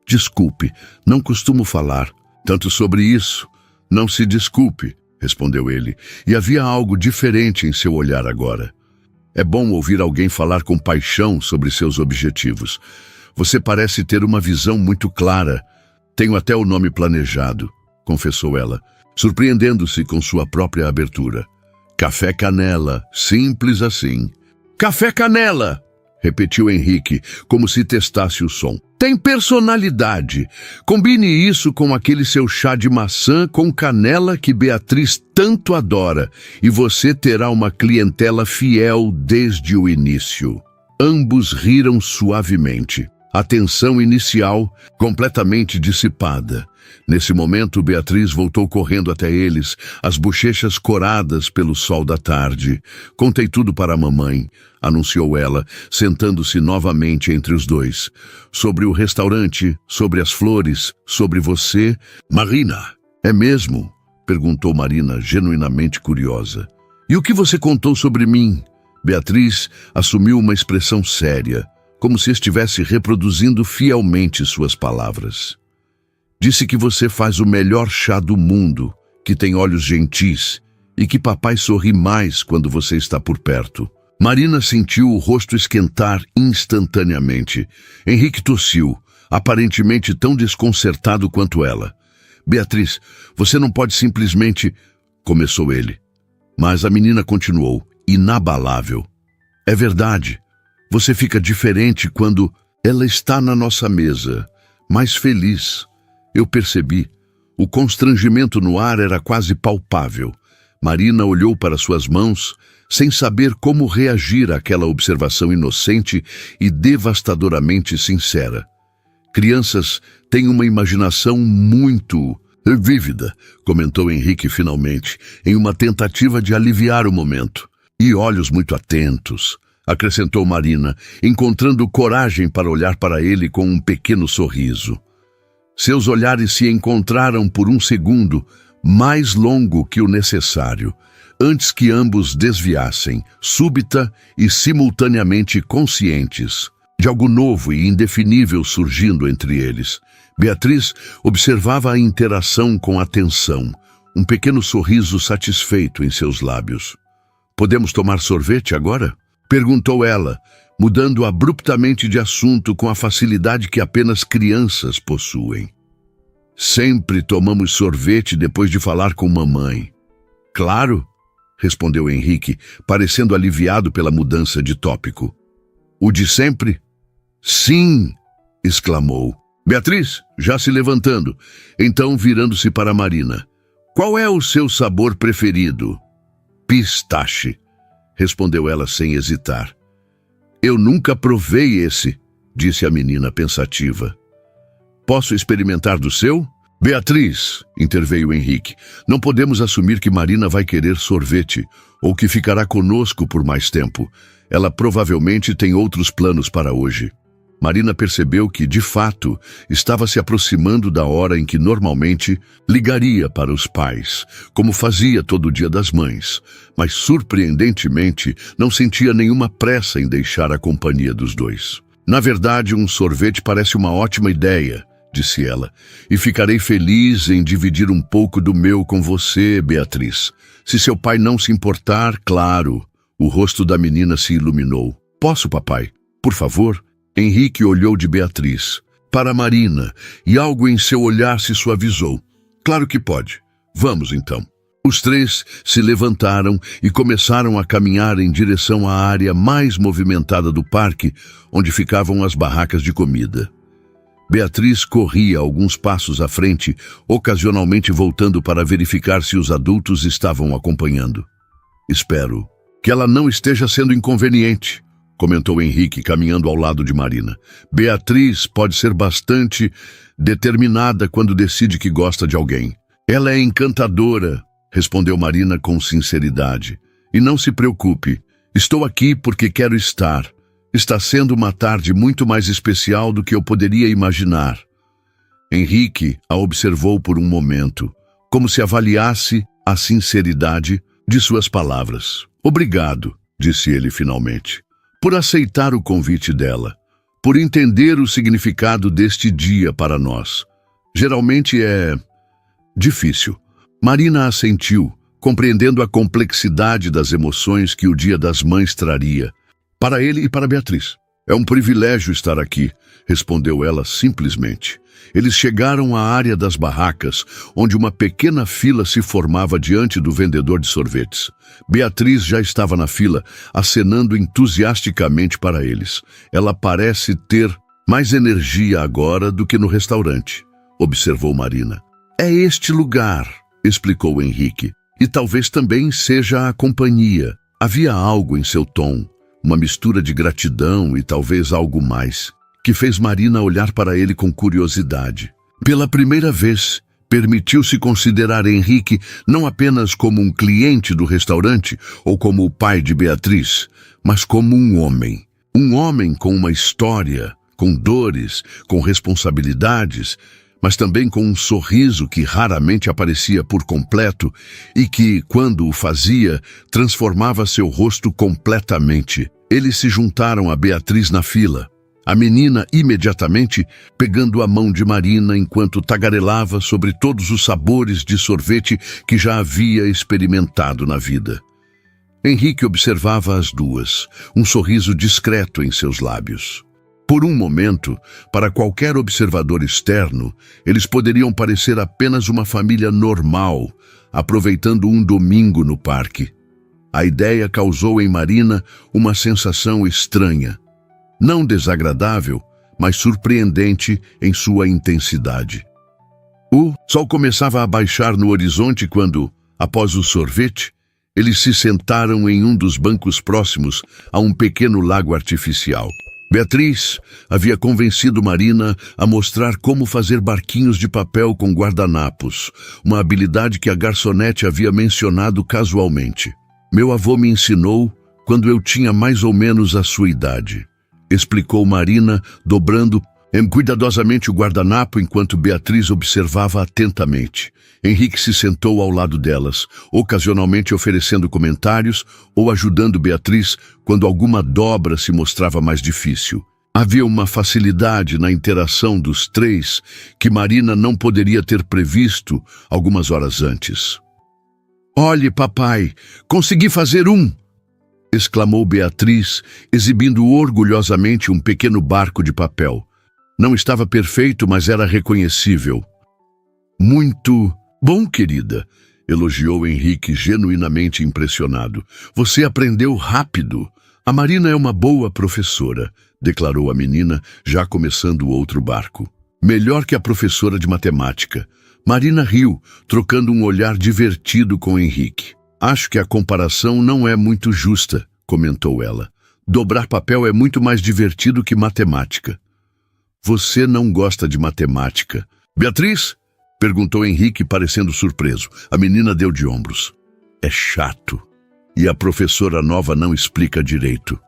Desculpe, não costumo falar tanto sobre isso. Não se desculpe, respondeu ele, e havia algo diferente em seu olhar agora. É bom ouvir alguém falar com paixão sobre seus objetivos. Você parece ter uma visão muito clara. Tenho até o nome planejado, confessou ela, surpreendendo-se com sua própria abertura. Café Canela, simples assim. Café Canela! Repetiu Henrique, como se testasse o som. Tem personalidade. Combine isso com aquele seu chá de maçã com canela que Beatriz tanto adora, e você terá uma clientela fiel desde o início. Ambos riram suavemente. A tensão inicial completamente dissipada. Nesse momento, Beatriz voltou correndo até eles, as bochechas coradas pelo sol da tarde. Contei tudo para a mamãe, anunciou ela, sentando-se novamente entre os dois. Sobre o restaurante, sobre as flores, sobre você. Marina, é mesmo? Perguntou Marina, genuinamente curiosa. E o que você contou sobre mim? Beatriz assumiu uma expressão séria, como se estivesse reproduzindo fielmente suas palavras. Disse que você faz o melhor chá do mundo, que tem olhos gentis e que papai sorri mais quando você está por perto. Marina sentiu o rosto esquentar instantaneamente. Henrique tossiu, aparentemente tão desconcertado quanto ela. Beatriz, você não pode simplesmente... Começou ele. Mas a menina continuou, inabalável. É verdade. Você fica diferente quando ela está na nossa mesa, mais feliz. Eu percebi. O constrangimento no ar era quase palpável. Marina olhou para suas mãos, sem saber como reagir àquela observação inocente e devastadoramente sincera. Crianças têm uma imaginação muito vívida, comentou Henrique finalmente, em uma tentativa de aliviar o momento. E olhos muito atentos, acrescentou Marina, encontrando coragem para olhar para ele com um pequeno sorriso. Seus olhares se encontraram por um segundo, mais longo que o necessário, antes que ambos desviassem, súbita e simultaneamente conscientes, de algo novo e indefinível surgindo entre eles. Beatriz observava a interação com atenção, um pequeno sorriso satisfeito em seus lábios. "Podemos tomar sorvete agora?" perguntou ela, mudando abruptamente de assunto com a facilidade que apenas crianças possuem. "Sempre tomamos sorvete depois de falar com mamãe." "Claro", respondeu Henrique, parecendo aliviado pela mudança de tópico. "O de sempre?" "Sim!" exclamou. Beatriz, já se levantando, então virando-se para Marina. "Qual é o seu sabor preferido?" "Pistache", respondeu ela sem hesitar. "Eu nunca provei esse", disse a menina pensativa. "Posso experimentar do seu?" "Beatriz", interveio Henrique, "não podemos assumir que Marina vai querer sorvete ou que ficará conosco por mais tempo. Ela provavelmente tem outros planos para hoje." Marina percebeu que, de fato, estava se aproximando da hora em que normalmente ligaria para os pais, como fazia todo Dia das Mães, mas, surpreendentemente, não sentia nenhuma pressa em deixar a companhia dos dois. "Na verdade, um sorvete parece uma ótima ideia", disse ela, "e ficarei feliz em dividir um pouco do meu com você, Beatriz. Se seu pai não se importar, claro." O rosto da menina se iluminou. "Posso, papai? Por favor?" Henrique olhou de Beatriz para Marina e algo em seu olhar se suavizou. "Claro que pode. Vamos, então." Os três se levantaram e começaram a caminhar em direção à área mais movimentada do parque, onde ficavam as barracas de comida. Beatriz corria alguns passos à frente, ocasionalmente voltando para verificar se os adultos estavam acompanhando. "Espero que ela não esteja sendo inconveniente", comentou Henrique, caminhando ao lado de Marina. "Beatriz pode ser bastante determinada quando decide que gosta de alguém." "Ela é encantadora", respondeu Marina com sinceridade. "E não se preocupe, estou aqui porque quero estar. Está sendo uma tarde muito mais especial do que eu poderia imaginar." Henrique a observou por um momento, como se avaliasse a sinceridade de suas palavras. "Obrigado", disse ele finalmente, "por aceitar o convite dela, por entender o significado deste dia para nós. Geralmente é difícil." Marina assentiu, compreendendo a complexidade das emoções que o Dia das Mães traria, para ele e para Beatriz. "É um privilégio estar aqui", respondeu ela simplesmente. Eles chegaram à área das barracas, onde uma pequena fila se formava diante do vendedor de sorvetes. Beatriz já estava na fila, acenando entusiasticamente para eles. "Ela parece ter mais energia agora do que no restaurante", observou Marina. "É este lugar", explicou Henrique, "e talvez também seja a companhia." Havia algo em seu tom, uma mistura de gratidão e talvez algo mais, que fez Marina olhar para ele com curiosidade. Pela primeira vez, permitiu-se considerar Henrique não apenas como um cliente do restaurante ou como o pai de Beatriz, mas como um homem. Um homem com uma história, com dores, com responsabilidades, mas também com um sorriso que raramente aparecia por completo e que, quando o fazia, transformava seu rosto completamente. Eles se juntaram a Beatriz na fila. A menina imediatamente pegando a mão de Marina enquanto tagarelava sobre todos os sabores de sorvete que já havia experimentado na vida. Henrique observava as duas, um sorriso discreto em seus lábios. Por um momento, para qualquer observador externo, eles poderiam parecer apenas uma família normal, aproveitando um domingo no parque. A ideia causou em Marina uma sensação estranha. Não desagradável, mas surpreendente em sua intensidade. O sol começava a baixar no horizonte quando, após o sorvete, Eles se sentaram em um dos bancos próximos a um pequeno lago artificial. Beatriz havia convencido Marina a mostrar como fazer barquinhos de papel com guardanapos, uma habilidade que a garçonete havia mencionado casualmente. Meu avô me ensinou quando eu tinha mais ou menos a sua idade, explicou Marina, dobrando cuidadosamente o guardanapo enquanto Beatriz observava atentamente. Henrique se sentou ao lado delas, ocasionalmente oferecendo comentários ou ajudando Beatriz quando alguma dobra se mostrava mais difícil. Havia uma facilidade na interação dos três que Marina não poderia ter previsto algumas horas antes. "Olhe, papai, consegui fazer um!" exclamou Beatriz, exibindo orgulhosamente um pequeno barco de papel. Não estava perfeito, mas era reconhecível. "Muito bom, querida", elogiou Henrique, genuinamente impressionado. "Você aprendeu rápido. A Marina é uma boa professora", declarou a menina, já começando o outro barco. "Melhor que a professora de matemática." Marina riu, trocando um olhar divertido com Henrique. "Acho que a comparação não é muito justa", comentou ela. "Dobrar papel é muito mais divertido que matemática." "Você não gosta de matemática." "Beatriz?" perguntou Henrique, parecendo surpreso. A menina deu de ombros. "É chato. E a professora nova não explica direito."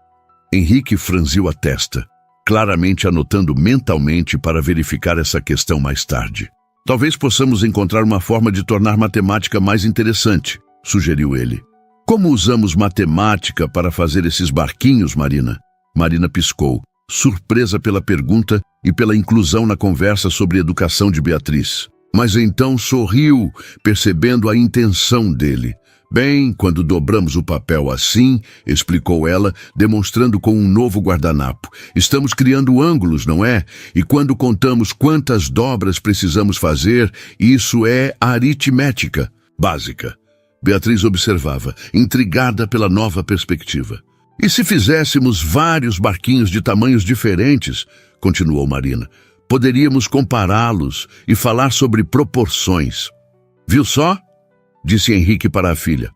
Henrique franziu a testa, claramente anotando mentalmente para verificar essa questão mais tarde. "Talvez possamos encontrar uma forma de tornar matemática mais interessante", sugeriu ele. "Como usamos matemática para fazer esses barquinhos, Marina?" Marina piscou, surpresa pela pergunta e pela inclusão na conversa sobre educação de Beatriz. Mas então sorriu, percebendo a intenção dele. "Bem, quando dobramos o papel assim", explicou ela, demonstrando com um novo guardanapo. "Estamos criando ângulos, não é? E quando contamos quantas dobras precisamos fazer, isso é aritmética básica." Beatriz observava, intrigada pela nova perspectiva. "E se fizéssemos vários barquinhos de tamanhos diferentes?" continuou Marina. "Poderíamos compará-los e falar sobre proporções." "Viu só?" disse Henrique para a filha.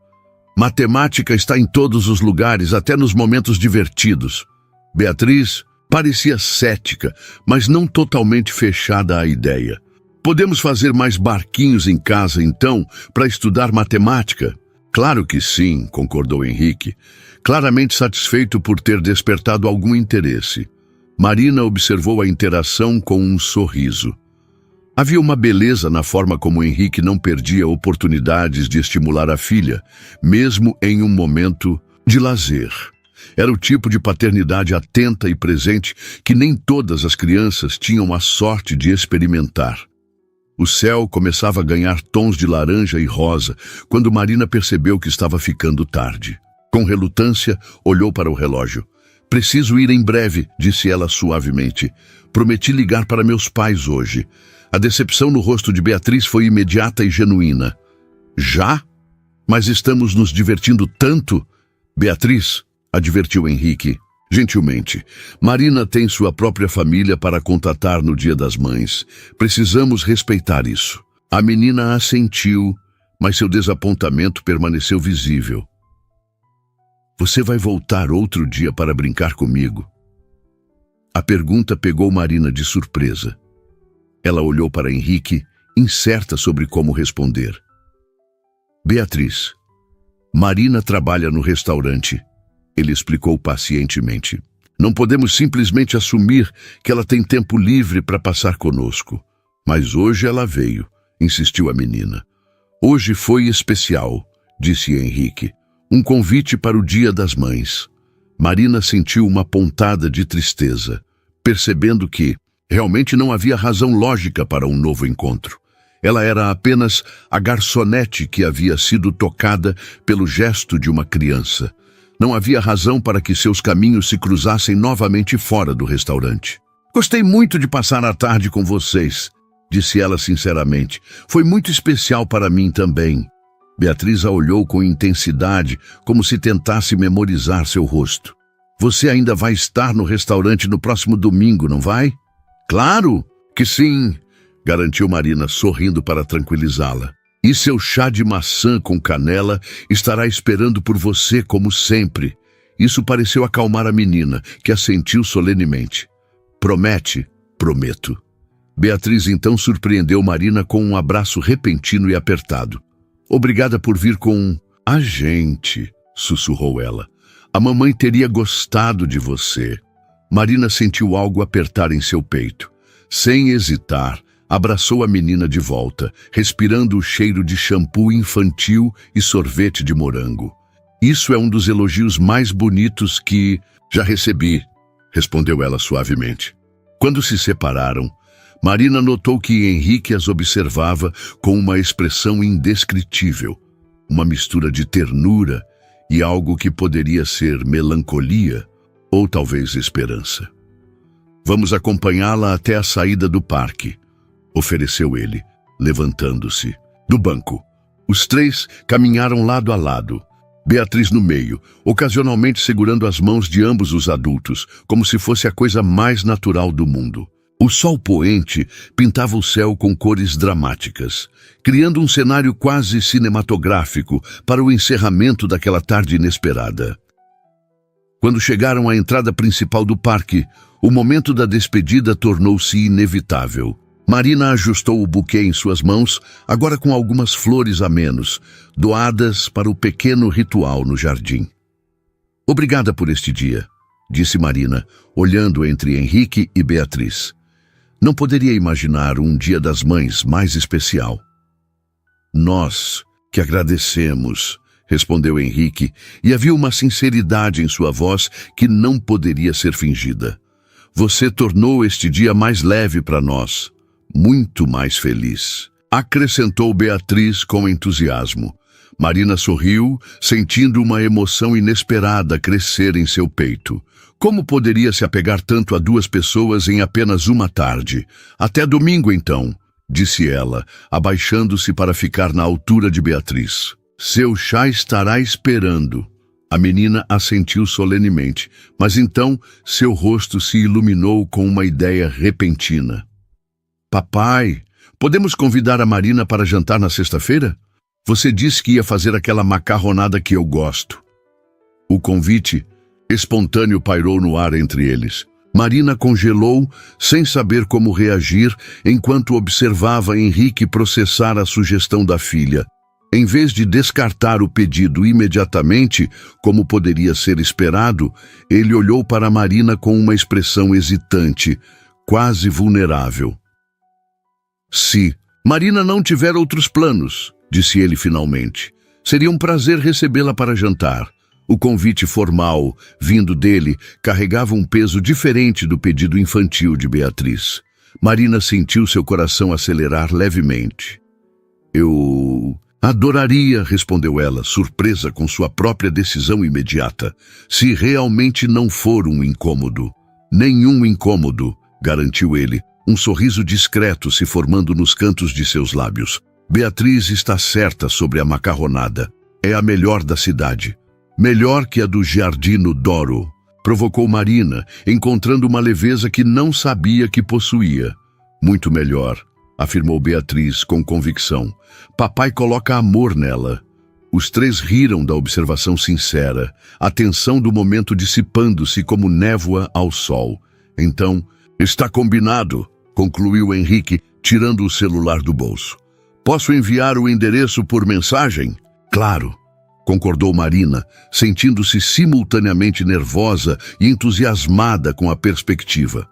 "Matemática está em todos os lugares, até nos momentos divertidos." Beatriz parecia cética, mas não totalmente fechada à ideia. "Podemos fazer mais barquinhos em casa, então, para estudar matemática?" "Claro que sim", concordou Henrique, claramente satisfeito por ter despertado algum interesse. Marina observou a interação com um sorriso. Havia uma beleza na forma como Henrique não perdia oportunidades de estimular a filha, mesmo em um momento de lazer. Era o tipo de paternidade atenta e presente que nem todas as crianças tinham a sorte de experimentar. O céu começava a ganhar tons de laranja e rosa quando Marina percebeu que estava ficando tarde. Com relutância, olhou para o relógio. "Preciso ir em breve", disse ela suavemente. "Prometi ligar para meus pais hoje." A decepção no rosto de Beatriz foi imediata e genuína. "Já? Mas estamos nos divertindo tanto." "Beatriz", advertiu Henrique, gentilmente, "Marina tem sua própria família para contatar no Dia das Mães. Precisamos respeitar isso." A menina assentiu, mas seu desapontamento permaneceu visível. "Você vai voltar outro dia para brincar comigo?" A pergunta pegou Marina de surpresa. Ela olhou para Henrique, incerta sobre como responder. "Beatriz, Marina trabalha no restaurante", ele explicou pacientemente. "Não podemos simplesmente assumir que ela tem tempo livre para passar conosco." "Mas hoje ela veio", insistiu a menina. "Hoje foi especial", disse Henrique. "Um convite para o Dia das Mães." Marina sentiu uma pontada de tristeza, percebendo que realmente não havia razão lógica para um novo encontro. Ela era apenas a garçonete que havia sido tocada pelo gesto de uma criança. Não havia razão para que seus caminhos se cruzassem novamente fora do restaurante. "Gostei muito de passar a tarde com vocês", disse ela sinceramente. "Foi muito especial para mim também." Beatriz a olhou com intensidade, como se tentasse memorizar seu rosto. "Você ainda vai estar no restaurante no próximo domingo, não vai?" "Claro que sim", garantiu Marina, sorrindo para tranquilizá-la. E seu chá de maçã com canela estará esperando por você como sempre. Isso pareceu acalmar a menina, que assentiu solenemente. Promete? Prometo. Beatriz então surpreendeu Marina com um abraço repentino e apertado. Obrigada por vir com a gente, sussurrou ela. A mamãe teria gostado de você. Marina sentiu algo apertar em seu peito. Sem hesitar, abraçou a menina de volta, respirando o cheiro de shampoo infantil e sorvete de morango. Isso é um dos elogios mais bonitos que já recebi, respondeu ela suavemente. Quando se separaram, Marina notou que Henrique as observava com uma expressão indescritível, uma mistura de ternura e algo que poderia ser melancolia ou talvez esperança. Vamos acompanhá-la até a saída do parque, ofereceu ele, levantando-se do banco. Os três caminharam lado a lado, Beatriz no meio, ocasionalmente segurando as mãos de ambos os adultos, como se fosse a coisa mais natural do mundo. O sol poente pintava o céu com cores dramáticas, criando um cenário quase cinematográfico para o encerramento daquela tarde inesperada. Quando chegaram à entrada principal do parque, o momento da despedida tornou-se inevitável. Marina ajustou o buquê em suas mãos, agora com algumas flores a menos, doadas para o pequeno ritual no jardim. Obrigada por este dia, disse Marina, olhando entre Henrique e Beatriz. Não poderia imaginar um Dia das Mães mais especial. Nós que agradecemos, respondeu Henrique, e havia uma sinceridade em sua voz que não poderia ser fingida. Você tornou este dia mais leve para nós, muito mais feliz, acrescentou Beatriz com entusiasmo. Marina sorriu, sentindo uma emoção inesperada crescer em seu peito. Como poderia se apegar tanto a duas pessoas em apenas uma tarde? Até domingo, então, disse ela, abaixando-se para ficar na altura de Beatriz. Seu chá estará esperando. A menina assentiu solenemente, mas então seu rosto se iluminou com uma ideia repentina. Papai, podemos convidar a Marina para jantar na sexta-feira? Você disse que ia fazer aquela macarronada que eu gosto. O convite espontâneo pairou no ar entre eles. Marina congelou, sem saber como reagir, enquanto observava Henrique processar a sugestão da filha. Em vez de descartar o pedido imediatamente, como poderia ser esperado, ele olhou para Marina com uma expressão hesitante, quase vulnerável. Se Marina não tiver outros planos, disse ele finalmente, seria um prazer recebê-la para jantar. O convite formal, vindo dele, carregava um peso diferente do pedido infantil de Beatriz. Marina sentiu seu coração acelerar levemente. Eu adoraria, respondeu ela, surpresa com sua própria decisão imediata, se realmente não for um incômodo. Nenhum incômodo, garantiu ele, um sorriso discreto se formando nos cantos de seus lábios. Beatriz está certa sobre a macarronada. É a melhor da cidade. Melhor que a do Giardino d'Oro, provocou Marina, encontrando uma leveza que não sabia que possuía. Muito melhor, afirmou Beatriz com convicção. Papai coloca amor nela. Os três riram da observação sincera, a tensão do momento dissipando-se como névoa ao sol. Então, está combinado, concluiu Henrique, tirando o celular do bolso. Posso enviar o endereço por mensagem? Claro, concordou Marina, sentindo-se simultaneamente nervosa e entusiasmada com a perspectiva.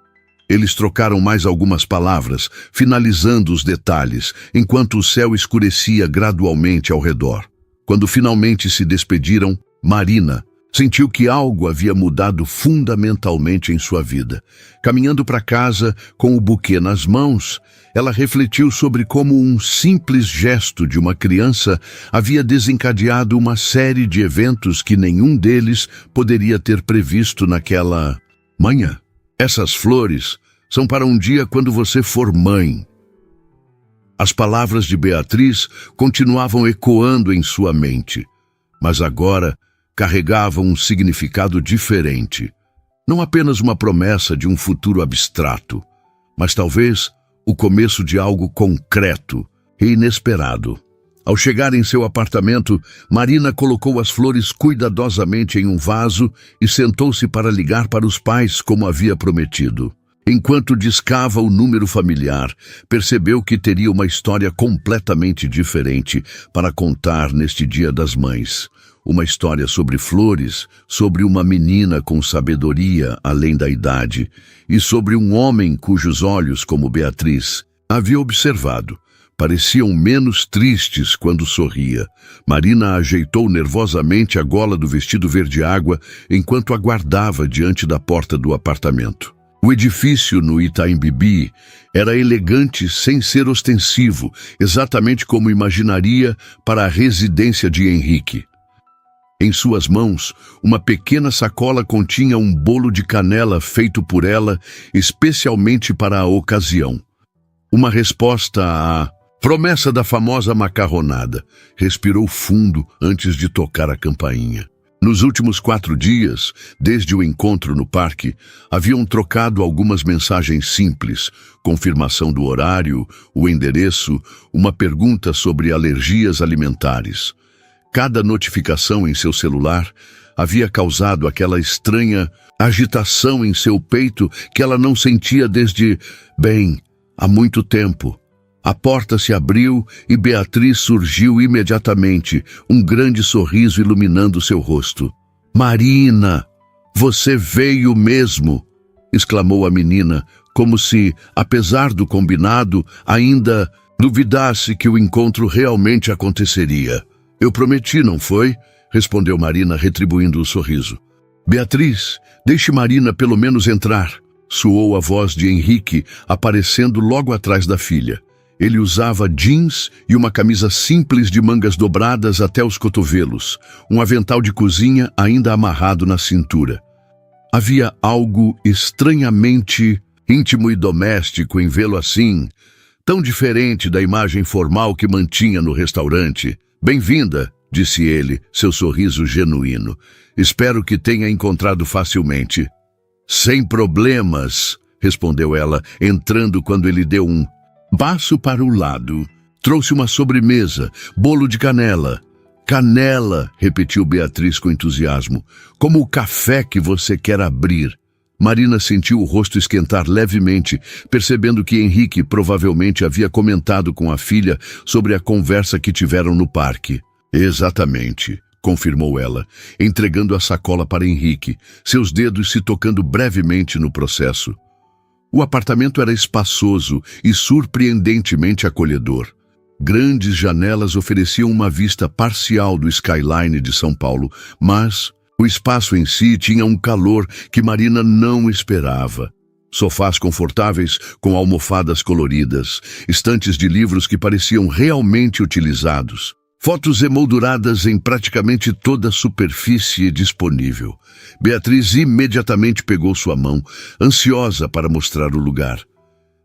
Eles trocaram mais algumas palavras, finalizando os detalhes, enquanto o céu escurecia gradualmente ao redor. Quando finalmente se despediram, Marina sentiu que algo havia mudado fundamentalmente em sua vida. Caminhando para casa, com o buquê nas mãos, ela refletiu sobre como um simples gesto de uma criança havia desencadeado uma série de eventos que nenhum deles poderia ter previsto naquela manhã. Essas flores são para um dia quando você for mãe. As palavras de Beatriz continuavam ecoando em sua mente, mas agora carregavam um significado diferente. Não apenas uma promessa de um futuro abstrato, mas talvez o começo de algo concreto e inesperado. Ao chegar em seu apartamento, Marina colocou as flores cuidadosamente em um vaso e sentou-se para ligar para os pais como havia prometido. Enquanto discava o número familiar, percebeu que teria uma história completamente diferente para contar neste Dia das Mães. Uma história sobre flores, sobre uma menina com sabedoria além da idade e sobre um homem cujos olhos, como Beatriz, havia observado, pareciam menos tristes quando sorria. Marina ajeitou nervosamente a gola do vestido verde-água enquanto aguardava diante da porta do apartamento. O edifício no Itaim Bibi era elegante sem ser ostensivo, exatamente como imaginaria para a residência de Henrique. Em suas mãos, uma pequena sacola continha um bolo de canela feito por ela especialmente para a ocasião. Uma resposta à promessa da famosa macarronada. Respirou fundo antes de tocar a campainha. Nos últimos 4 dias, desde o encontro no parque, haviam trocado algumas mensagens simples, confirmação do horário, o endereço, uma pergunta sobre alergias alimentares. Cada notificação em seu celular havia causado aquela estranha agitação em seu peito que ela não sentia desde, há muito tempo. A porta se abriu e Beatriz surgiu imediatamente, um grande sorriso iluminando seu rosto. "Marina, você veio mesmo!" exclamou a menina, como se, apesar do combinado, ainda duvidasse que o encontro realmente aconteceria. "Eu prometi, não foi?" respondeu Marina, retribuindo o sorriso. "Beatriz, deixe Marina pelo menos entrar", soou a voz de Henrique, aparecendo logo atrás da filha. Ele usava jeans e uma camisa simples de mangas dobradas até os cotovelos, um avental de cozinha ainda amarrado na cintura. Havia algo estranhamente íntimo e doméstico em vê-lo assim, tão diferente da imagem formal que mantinha no restaurante. "Bem-vinda", disse ele, seu sorriso genuíno. "Espero que tenha encontrado facilmente." "Sem problemas", respondeu ela, entrando quando ele deu um passo para o lado. Trouxe uma sobremesa, bolo de canela. "Canela", repetiu Beatriz com entusiasmo, "como o café que você quer abrir." Marina sentiu o rosto esquentar levemente, percebendo que Henrique provavelmente havia comentado com a filha sobre a conversa que tiveram no parque. "Exatamente", confirmou ela, entregando a sacola para Henrique, seus dedos se tocando brevemente no processo. O apartamento era espaçoso e surpreendentemente acolhedor. Grandes janelas ofereciam uma vista parcial do skyline de São Paulo, mas o espaço em si tinha um calor que Marina não esperava. Sofás confortáveis com almofadas coloridas, estantes de livros que pareciam realmente utilizados. Fotos emolduradas em praticamente toda a superfície disponível. Beatriz imediatamente pegou sua mão, ansiosa para mostrar o lugar.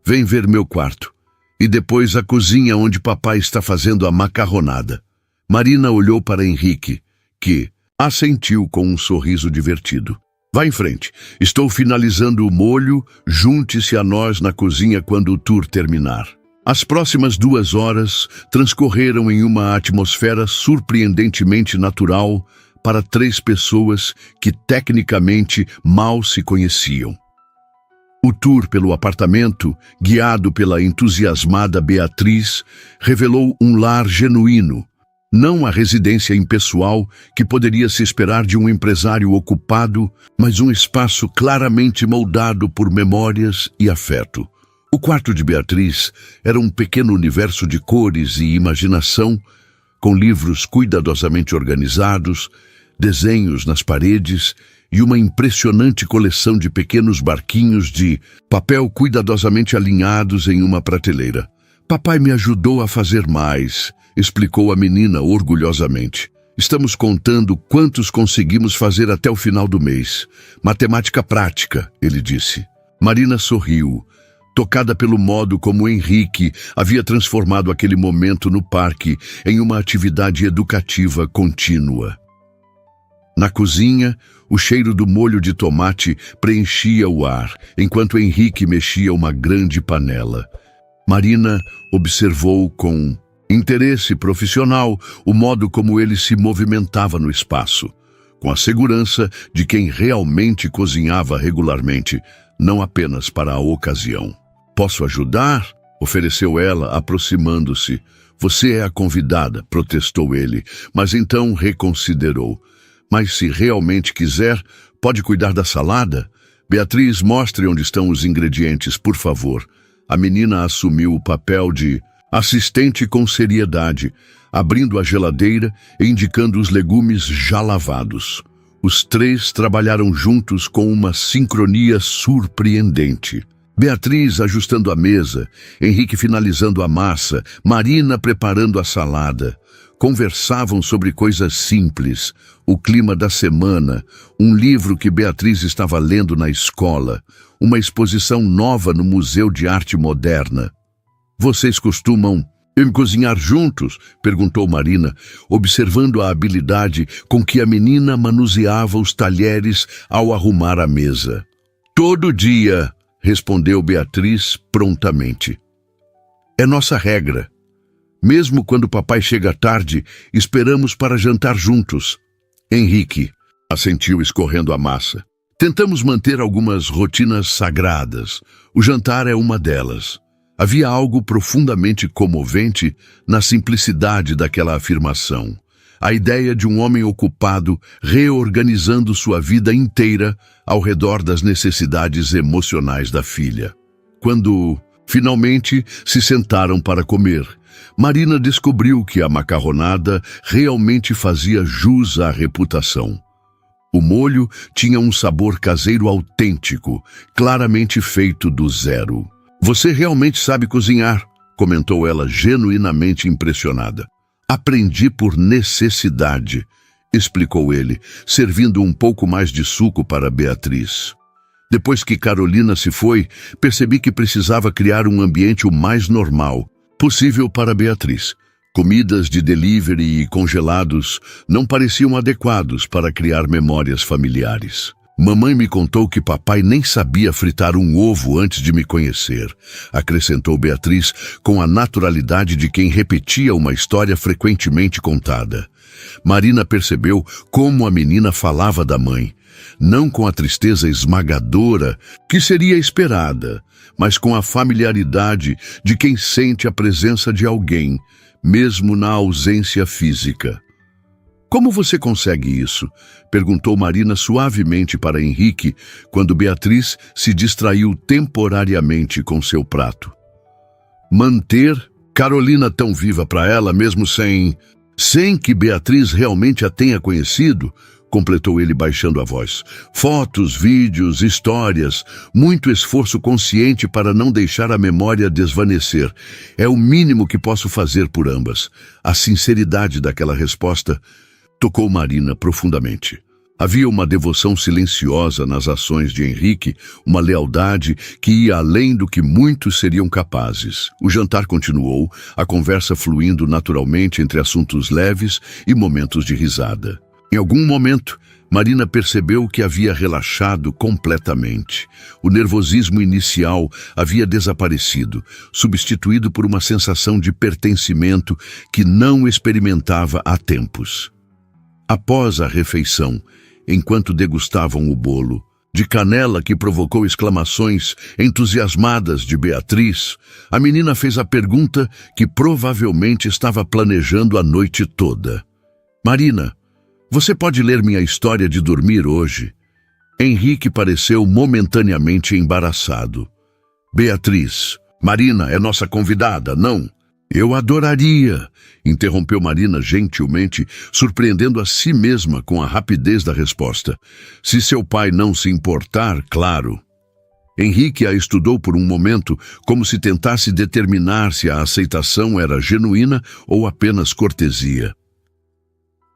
"Vem ver meu quarto. E depois a cozinha onde papai está fazendo a macarronada." Marina olhou para Henrique, que assentiu com um sorriso divertido. "Vá em frente. Estou finalizando o molho. Junte-se a nós na cozinha quando o tour terminar." As próximas 2 horas transcorreram em uma atmosfera surpreendentemente natural para 3 pessoas que tecnicamente mal se conheciam. O tour pelo apartamento, guiado pela entusiasmada Beatriz, revelou um lar genuíno, não a residência impessoal que poderia se esperar de um empresário ocupado, mas um espaço claramente moldado por memórias e afeto. O quarto de Beatriz era um pequeno universo de cores e imaginação, com livros cuidadosamente organizados, desenhos nas paredes e uma impressionante coleção de pequenos barquinhos de papel cuidadosamente alinhados em uma prateleira. "Papai me ajudou a fazer mais", explicou a menina orgulhosamente. "Estamos contando quantos conseguimos fazer até o final do mês. Matemática prática", ele disse. Marina sorriu, tocada pelo modo como Henrique havia transformado aquele momento no parque em uma atividade educativa contínua. Na cozinha, o cheiro do molho de tomate preenchia o ar, enquanto Henrique mexia uma grande panela. Marina observou com interesse profissional, o modo como ele se movimentava no espaço, com a segurança de quem realmente cozinhava regularmente, não apenas para a ocasião. "Posso ajudar?" ofereceu ela, aproximando-se. "Você é a convidada", protestou ele, mas então reconsiderou. "Mas se realmente quiser, pode cuidar da salada? Beatriz, mostre onde estão os ingredientes, por favor." A menina assumiu o papel de assistente com seriedade, abrindo a geladeira e indicando os legumes já lavados. Os três trabalharam juntos com uma sincronia surpreendente. Beatriz ajustando a mesa, Henrique finalizando a massa, Marina preparando a salada. Conversavam sobre coisas simples, o clima da semana, um livro que Beatriz estava lendo na escola, uma exposição nova no Museu de Arte Moderna. "Vocês costumam cozinhar juntos?" perguntou Marina, observando a habilidade com que a menina manuseava os talheres ao arrumar a mesa. "Todo dia", respondeu Beatriz prontamente. "É nossa regra. Mesmo quando papai chega tarde, esperamos para jantar juntos." Henrique assentiu, escorrendo a massa. "Tentamos manter algumas rotinas sagradas. O jantar é uma delas." Havia algo profundamente comovente na simplicidade daquela afirmação. A ideia de um homem ocupado reorganizando sua vida inteira ao redor das necessidades emocionais da filha. Quando, finalmente, se sentaram para comer, Marina descobriu que a macarronada realmente fazia jus à reputação. O molho tinha um sabor caseiro autêntico, claramente feito do zero. "Você realmente sabe cozinhar", comentou ela, genuinamente impressionada. "Aprendi por necessidade", explicou ele, servindo um pouco mais de suco para Beatriz. "Depois que Carolina se foi, percebi que precisava criar um ambiente o mais normal possível para Beatriz. Comidas de delivery e congelados não pareciam adequados para criar memórias familiares. Mamãe me contou que papai nem sabia fritar um ovo antes de me conhecer", acrescentou Beatriz com a naturalidade de quem repetia uma história frequentemente contada. Marina percebeu como a menina falava da mãe, não com a tristeza esmagadora que seria esperada, mas com a familiaridade de quem sente a presença de alguém, mesmo na ausência física. "Como você consegue isso?" perguntou Marina suavemente para Henrique, quando Beatriz se distraiu temporariamente com seu prato. "Manter Carolina tão viva para ela, mesmo sem que Beatriz realmente a tenha conhecido", completou ele baixando a voz. "Fotos, vídeos, histórias, muito esforço consciente para não deixar a memória desvanecer. É o mínimo que posso fazer por ambas." A sinceridade daquela resposta tocou Marina profundamente. Havia uma devoção silenciosa nas ações de Henrique, uma lealdade que ia além do que muitos seriam capazes. O jantar continuou, a conversa fluindo naturalmente entre assuntos leves e momentos de risada. Em algum momento, Marina percebeu que havia relaxado completamente. O nervosismo inicial havia desaparecido, substituído por uma sensação de pertencimento que não experimentava há tempos. Após a refeição, enquanto degustavam o bolo, de canela que provocou exclamações entusiasmadas de Beatriz, a menina fez a pergunta que provavelmente estava planejando a noite toda. "Marina, você pode ler minha história de dormir hoje?" Henrique pareceu momentaneamente embaraçado. "Beatriz, Marina é nossa convidada, não?" "Eu adoraria", interrompeu Marina gentilmente, surpreendendo a si mesma com a rapidez da resposta. "Se seu pai não se importar, claro." Henrique a estudou por um momento, como se tentasse determinar se a aceitação era genuína ou apenas cortesia.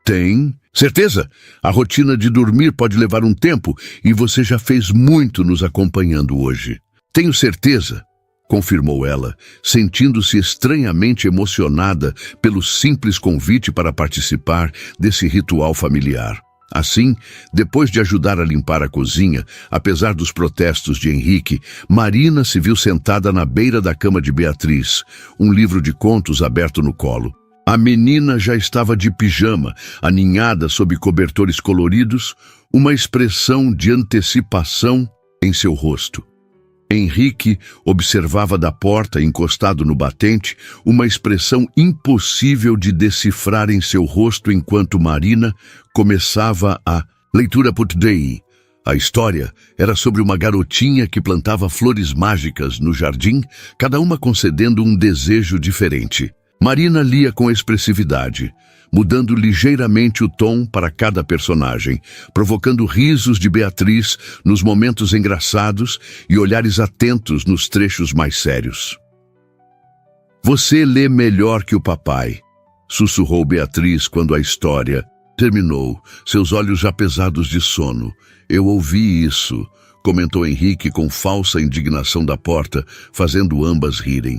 "Tem certeza? A rotina de dormir pode levar um tempo e você já fez muito nos acompanhando hoje." "Tenho certeza", confirmou ela, sentindo-se estranhamente emocionada pelo simples convite para participar desse ritual familiar. Assim, depois de ajudar a limpar a cozinha, apesar dos protestos de Henrique, Marina se viu sentada na beira da cama de Beatriz, um livro de contos aberto no colo. A menina já estava de pijama, aninhada sob cobertores coloridos, uma expressão de antecipação em seu rosto. Henrique observava da porta, encostado no batente, uma expressão impossível de decifrar em seu rosto enquanto Marina começava a leitura por Today. A história era sobre uma garotinha que plantava flores mágicas no jardim, cada uma concedendo um desejo diferente. Marina lia com expressividade, mudando ligeiramente o tom para cada personagem, provocando risos de Beatriz nos momentos engraçados e olhares atentos nos trechos mais sérios. "Você lê melhor que o papai", sussurrou Beatriz quando a história terminou, seus olhos já pesados de sono. "Eu ouvi isso", comentou Henrique com falsa indignação da porta, fazendo ambas rirem.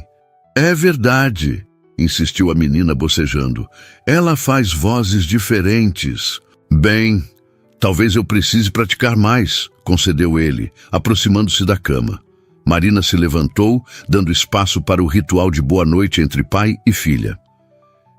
"É verdade", insistiu a menina bocejando. "Ela faz vozes diferentes." "Bem, talvez eu precise praticar mais", concedeu ele, aproximando-se da cama. Marina se levantou, dando espaço para o ritual de boa noite entre pai e filha.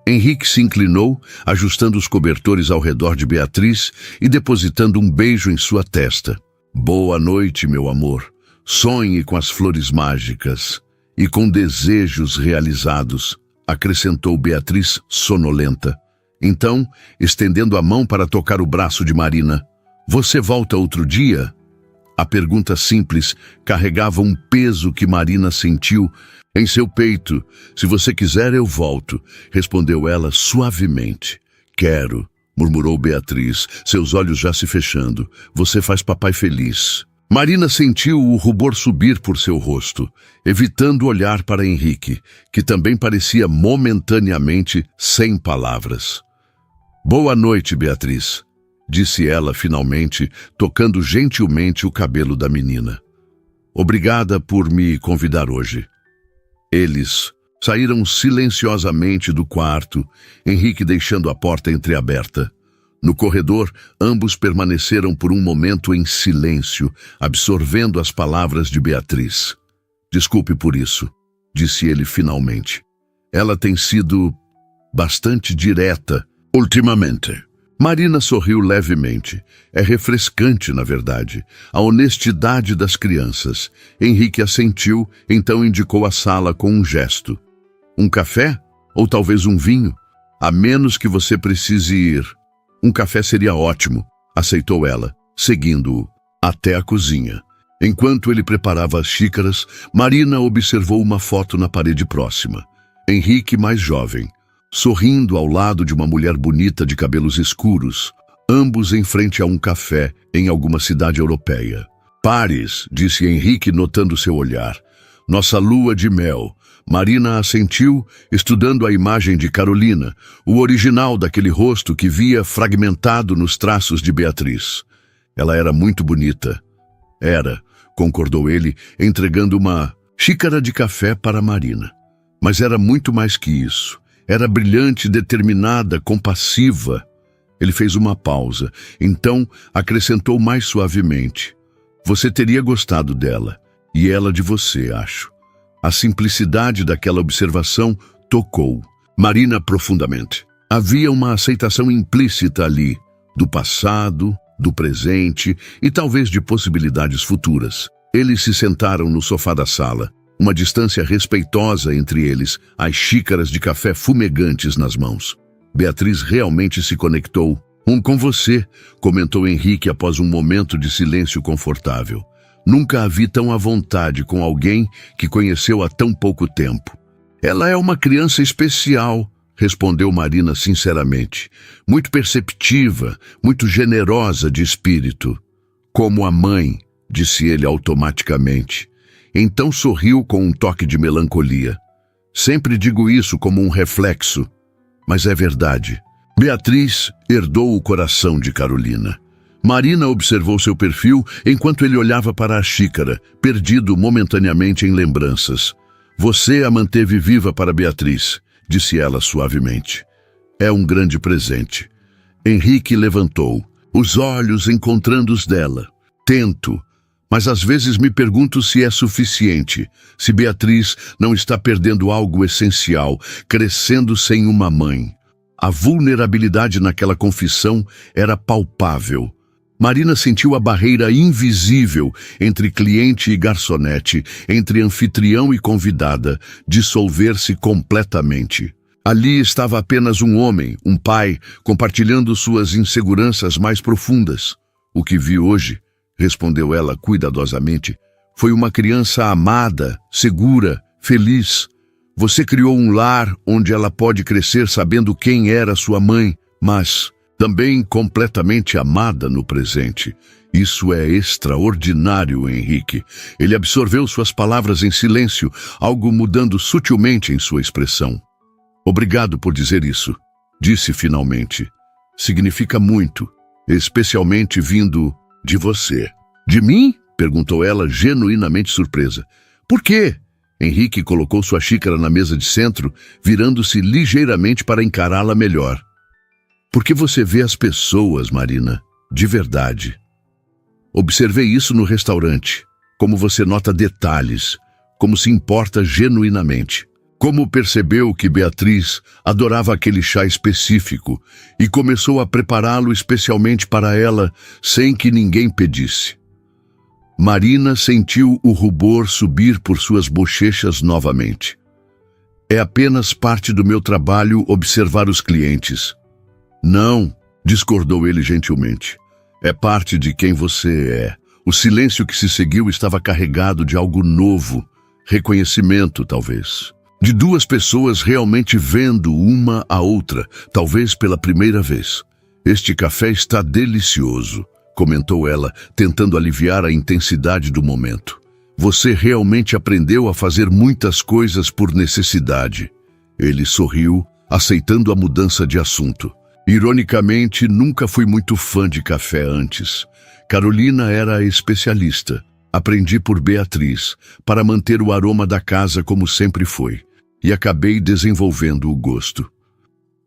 Henrique se inclinou, ajustando os cobertores ao redor de Beatriz e depositando um beijo em sua testa. "Boa noite, meu amor. Sonhe com as flores mágicas e com desejos realizados", acrescentou Beatriz sonolenta. Então, estendendo a mão para tocar o braço de Marina, "Você volta outro dia?" A pergunta simples carregava um peso que Marina sentiu em seu peito. "Se você quiser, eu volto", respondeu ela suavemente. "Quero", murmurou Beatriz, seus olhos já se fechando. "Você faz papai feliz." Marina sentiu o rubor subir por seu rosto, evitando olhar para Henrique, que também parecia momentaneamente sem palavras. "Boa noite, Beatriz", disse ela finalmente, tocando gentilmente o cabelo da menina. "Obrigada por me convidar hoje." Eles saíram silenciosamente do quarto, Henrique deixando a porta entreaberta. No corredor, ambos permaneceram por um momento em silêncio, absorvendo as palavras de Beatriz. "Desculpe por isso", disse ele finalmente. "Ela tem sido bastante direta ultimamente." Marina sorriu levemente. "É refrescante, na verdade, a honestidade das crianças." Henrique assentiu, então indicou a sala com um gesto. "Um café? Ou talvez um vinho? A menos que você precise ir." "Um café seria ótimo", aceitou ela, seguindo-o até a cozinha. Enquanto ele preparava as xícaras, Marina observou uma foto na parede próxima. Henrique mais jovem, sorrindo ao lado de uma mulher bonita de cabelos escuros, ambos em frente a um café em alguma cidade europeia. "Paris", disse Henrique notando seu olhar. "Nossa lua de mel." Marina assentiu, estudando a imagem de Carolina, o original daquele rosto que via fragmentado nos traços de Beatriz. "Ela era muito bonita." "Era", concordou ele, entregando uma xícara de café para Marina. "Mas era muito mais que isso. Era brilhante, determinada, compassiva." Ele fez uma pausa, então acrescentou mais suavemente. "Você teria gostado dela, e ela de você, acho." A simplicidade daquela observação tocou Marina profundamente. Havia uma aceitação implícita ali, do passado, do presente e talvez de possibilidades futuras. Eles se sentaram no sofá da sala, uma distância respeitosa entre eles, as xícaras de café fumegantes nas mãos. "Beatriz realmente se conectou. Com você", comentou Henrique após um momento de silêncio confortável. "Nunca a vi tão à vontade com alguém que conheceu há tão pouco tempo." "Ela é uma criança especial", respondeu Marina sinceramente. "Muito perceptiva, muito generosa de espírito." "Como a mãe", disse ele automaticamente. Então sorriu com um toque de melancolia. "Sempre digo isso como um reflexo, mas é verdade." Beatriz herdou o coração de Carolina. Marina observou seu perfil enquanto ele olhava para a xícara, perdido momentaneamente em lembranças. "Você a manteve viva para Beatriz", disse ela suavemente. "É um grande presente." Henrique levantou. os olhos encontrando os dela. Tento, mas às vezes me pergunto se é suficiente, se Beatriz não está perdendo algo essencial, crescendo sem uma mãe. A vulnerabilidade naquela confissão era palpável. Marina sentiu a barreira invisível entre cliente e garçonete, entre anfitrião e convidada, dissolver-se completamente. Ali estava apenas um homem, um pai, compartilhando suas inseguranças mais profundas. O que vi hoje, respondeu ela cuidadosamente, foi uma criança amada, segura, feliz. Você criou um lar onde ela pode crescer sabendo quem era sua mãe, mas também completamente amada no presente. Isso é extraordinário, Henrique. Ele absorveu suas palavras em silêncio, algo mudando sutilmente em sua expressão. Obrigado por dizer isso, disse finalmente. Significa muito, especialmente vindo de você. De mim? Perguntou ela, genuinamente surpresa. Por quê? Henrique colocou sua xícara na mesa de centro, virando-se ligeiramente para encará-la melhor. Porque você vê as pessoas, Marina, de verdade. Observei isso no restaurante, como você nota detalhes, como se importa genuinamente. Como percebeu que Beatriz adorava aquele chá específico e começou a prepará-lo especialmente para ela, sem que ninguém pedisse. Marina sentiu o rubor subir por suas bochechas novamente. É apenas parte do meu trabalho observar os clientes. Não, discordou ele gentilmente. É parte de quem você é. O silêncio que se seguiu estava carregado de algo novo, reconhecimento, talvez. De duas pessoas realmente vendo uma a outra, talvez pela primeira vez. Este café está delicioso, comentou ela, tentando aliviar a intensidade do momento. Você realmente aprendeu a fazer muitas coisas por necessidade. Ele sorriu, aceitando a mudança de assunto. Ironicamente, nunca fui muito fã de café antes. Carolina era a especialista. Aprendi por Beatriz, para manter o aroma da casa como sempre foi. E acabei desenvolvendo o gosto.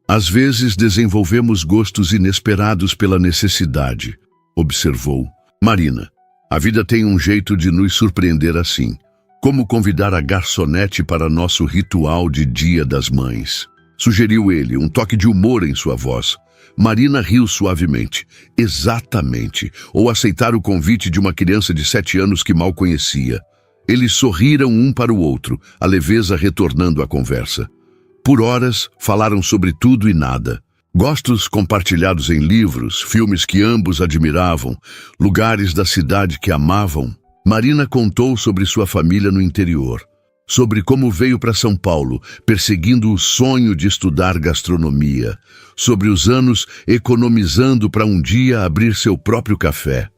Às vezes desenvolvemos gostos inesperados pela necessidade, observou. Marina, a vida tem um jeito de nos surpreender assim. Como convidar a garçonete para nosso ritual de Dia das Mães? Sugeriu ele, um toque de humor em sua voz. Marina riu suavemente. Exatamente. Ou aceitar o convite de uma criança de 7 anos que mal conhecia. Eles sorriram um para o outro, a leveza retornando à conversa. Por horas, falaram sobre tudo e nada. Gostos compartilhados em livros, filmes que ambos admiravam, lugares da cidade que amavam. Marina contou sobre sua família no interior. Sobre como veio para São Paulo, perseguindo o sonho de estudar gastronomia. Sobre os anos economizando para um dia abrir seu próprio café.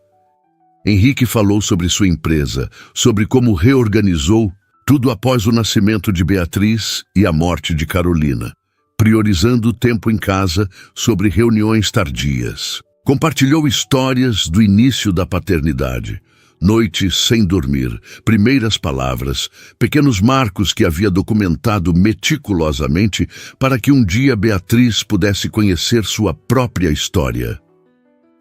Henrique falou sobre sua empresa, sobre como reorganizou tudo após o nascimento de Beatriz e a morte de Carolina, priorizando o tempo em casa sobre reuniões tardias. Compartilhou histórias do início da paternidade. Noites sem dormir, primeiras palavras, pequenos marcos que havia documentado meticulosamente para que um dia Beatriz pudesse conhecer sua própria história.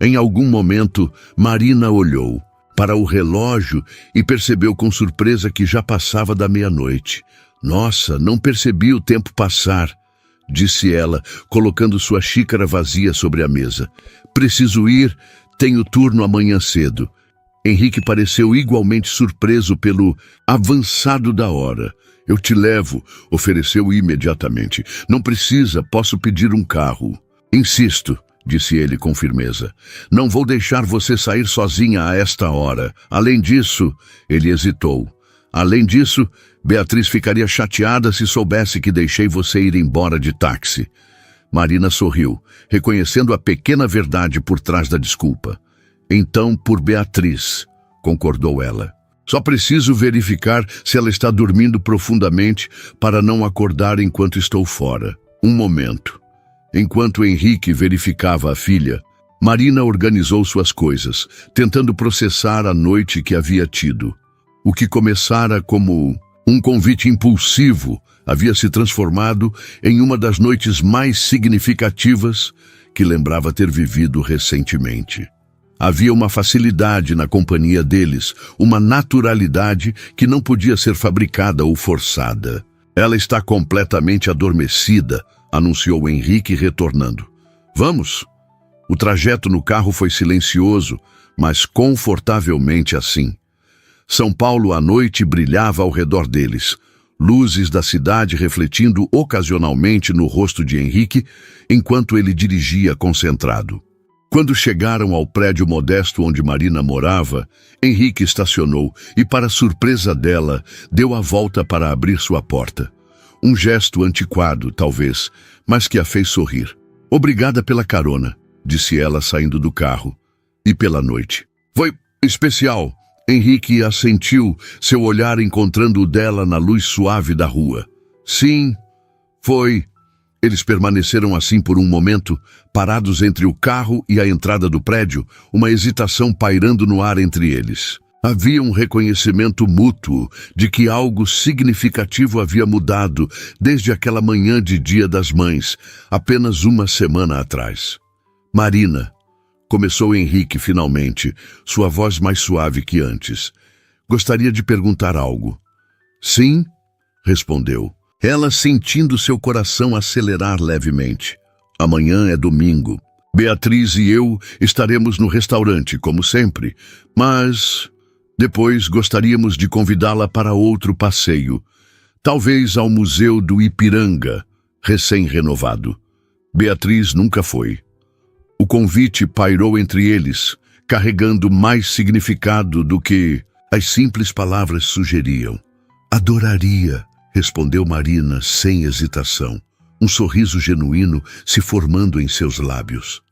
Em algum momento, Marina olhou para o relógio e percebeu com surpresa que já passava da meia-noite. Nossa, não percebi o tempo passar, disse ela, colocando sua xícara vazia sobre a mesa. Preciso ir, tenho turno amanhã cedo. Henrique pareceu igualmente surpreso pelo avançado da hora. Eu te levo, ofereceu imediatamente. Não precisa, posso pedir um carro. Insisto, disse ele com firmeza. Não vou deixar você sair sozinha a esta hora. Além disso, ele hesitou. Além disso, Beatriz ficaria chateada se soubesse que deixei você ir embora de táxi. Marina sorriu, reconhecendo a pequena verdade por trás da desculpa. Então, por Beatriz, concordou ela. Só preciso verificar se ela está dormindo profundamente para não acordar enquanto estou fora. Um momento. Enquanto Henrique verificava a filha, Marina organizou suas coisas, tentando processar a noite que havia tido. O que começara como um convite impulsivo havia se transformado em uma das noites mais significativas que lembrava ter vivido recentemente. Havia uma facilidade na companhia deles, uma naturalidade que não podia ser fabricada ou forçada. Ela está completamente adormecida, anunciou Henrique retornando. Vamos? O trajeto no carro foi silencioso, mas confortavelmente assim. São Paulo à noite brilhava ao redor deles, luzes da cidade refletindo ocasionalmente no rosto de Henrique, enquanto ele dirigia concentrado. Quando chegaram ao prédio modesto onde Marina morava, Henrique estacionou e, para surpresa dela, deu a volta para abrir sua porta. Um gesto antiquado, talvez, mas que a fez sorrir. Obrigada pela carona, disse ela saindo do carro. E pela noite. Foi especial. Henrique assentiu, seu olhar encontrando o dela na luz suave da rua. Sim, foi. Eles permaneceram assim por um momento, parados entre o carro e a entrada do prédio, uma hesitação pairando no ar entre eles. Havia um reconhecimento mútuo de que algo significativo havia mudado desde aquela manhã de Dia das Mães, apenas uma semana atrás. Marina, começou Henrique finalmente, sua voz mais suave que antes. Gostaria de perguntar algo. Sim, respondeu, ela sentindo seu coração acelerar levemente. Amanhã é domingo. Beatriz e eu estaremos no restaurante, como sempre, mas depois gostaríamos de convidá-la para outro passeio, talvez ao Museu do Ipiranga, recém-renovado. Beatriz nunca foi. O convite pairou entre eles, carregando mais significado do que as simples palavras sugeriam. Adoraria, respondeu Marina sem hesitação, um sorriso genuíno se formando em seus lábios.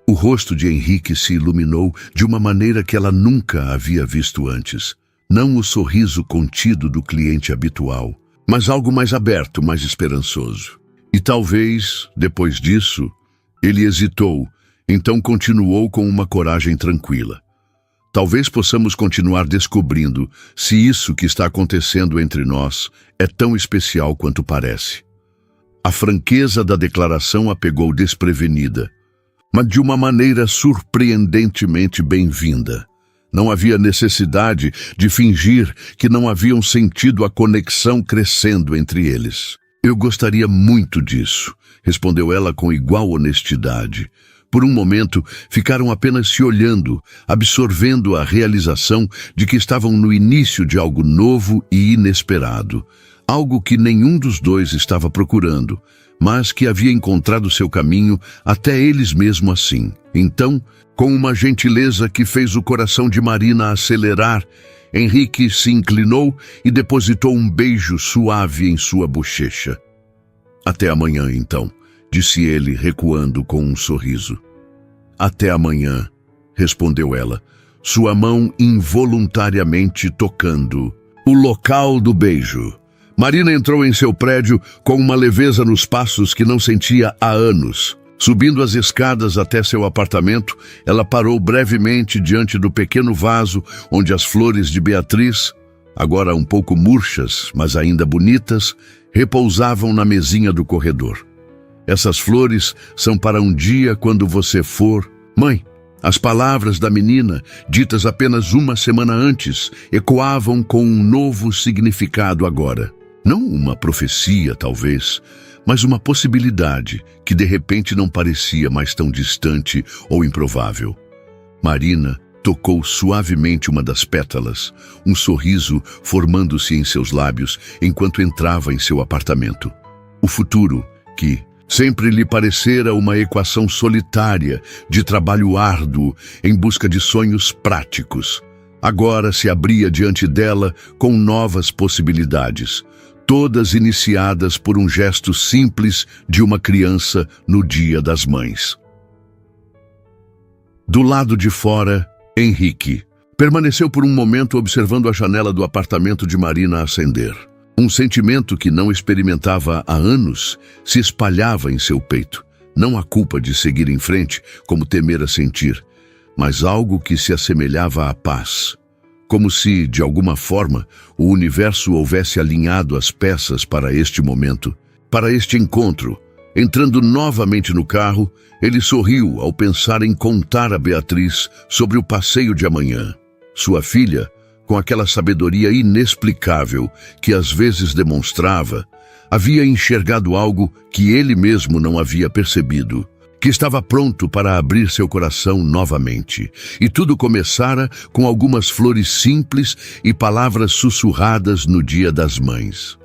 O rosto de Henrique se iluminou de uma maneira que ela nunca havia visto antes. Não o sorriso contido do cliente habitual, mas algo mais aberto, mais esperançoso. E talvez, depois disso, ele hesitou, então continuou com uma coragem tranquila. Talvez possamos continuar descobrindo se isso que está acontecendo entre nós é tão especial quanto parece. A franqueza da declaração a pegou desprevenida, mas de uma maneira surpreendentemente bem-vinda. Não havia necessidade de fingir que não haviam sentido a conexão crescendo entre eles. Eu gostaria muito disso, respondeu ela com igual honestidade. Por um momento, ficaram apenas se olhando, absorvendo a realização de que estavam no início de algo novo e inesperado. Algo que nenhum dos dois estava procurando, mas que havia encontrado seu caminho até eles mesmo assim. Então, com uma gentileza que fez o coração de Marina acelerar, Henrique se inclinou e depositou um beijo suave em sua bochecha. Até amanhã, então, disse ele, recuando com um sorriso. Até amanhã, respondeu ela, sua mão involuntariamente tocando o local do beijo. Marina entrou em seu prédio com uma leveza nos passos que não sentia há anos. Subindo as escadas até seu apartamento, ela parou brevemente diante do pequeno vaso onde as flores de Beatriz, agora um pouco murchas, mas ainda bonitas, repousavam na mesinha do corredor. Essas flores são para um dia quando você for... Mãe, as palavras da menina, ditas apenas uma semana antes, ecoavam com um novo significado agora. Não uma profecia, talvez, mas uma possibilidade que de repente não parecia mais tão distante ou improvável. Marina tocou suavemente uma das pétalas, um sorriso formando-se em seus lábios enquanto entrava em seu apartamento. O futuro, que sempre lhe parecera uma equação solitária de trabalho árduo em busca de sonhos práticos, agora se abria diante dela com novas possibilidades, todas iniciadas por um gesto simples de uma criança no Dia das Mães. Do lado de fora, Henrique permaneceu por um momento observando a janela do apartamento de Marina acender. Um sentimento que não experimentava há anos se espalhava em seu peito. Não a culpa de seguir em frente, como temera sentir, mas algo que se assemelhava à paz. Como se, de alguma forma, o universo houvesse alinhado as peças para este momento, para este encontro, Entrando novamente no carro, ele sorriu ao pensar em contar a Beatriz sobre o passeio de amanhã. Sua filha, com aquela sabedoria inexplicável que às vezes demonstrava, havia enxergado algo que ele mesmo não havia percebido, que estava pronto para abrir seu coração novamente. E tudo começara com algumas flores simples e palavras sussurradas no Dia das Mães.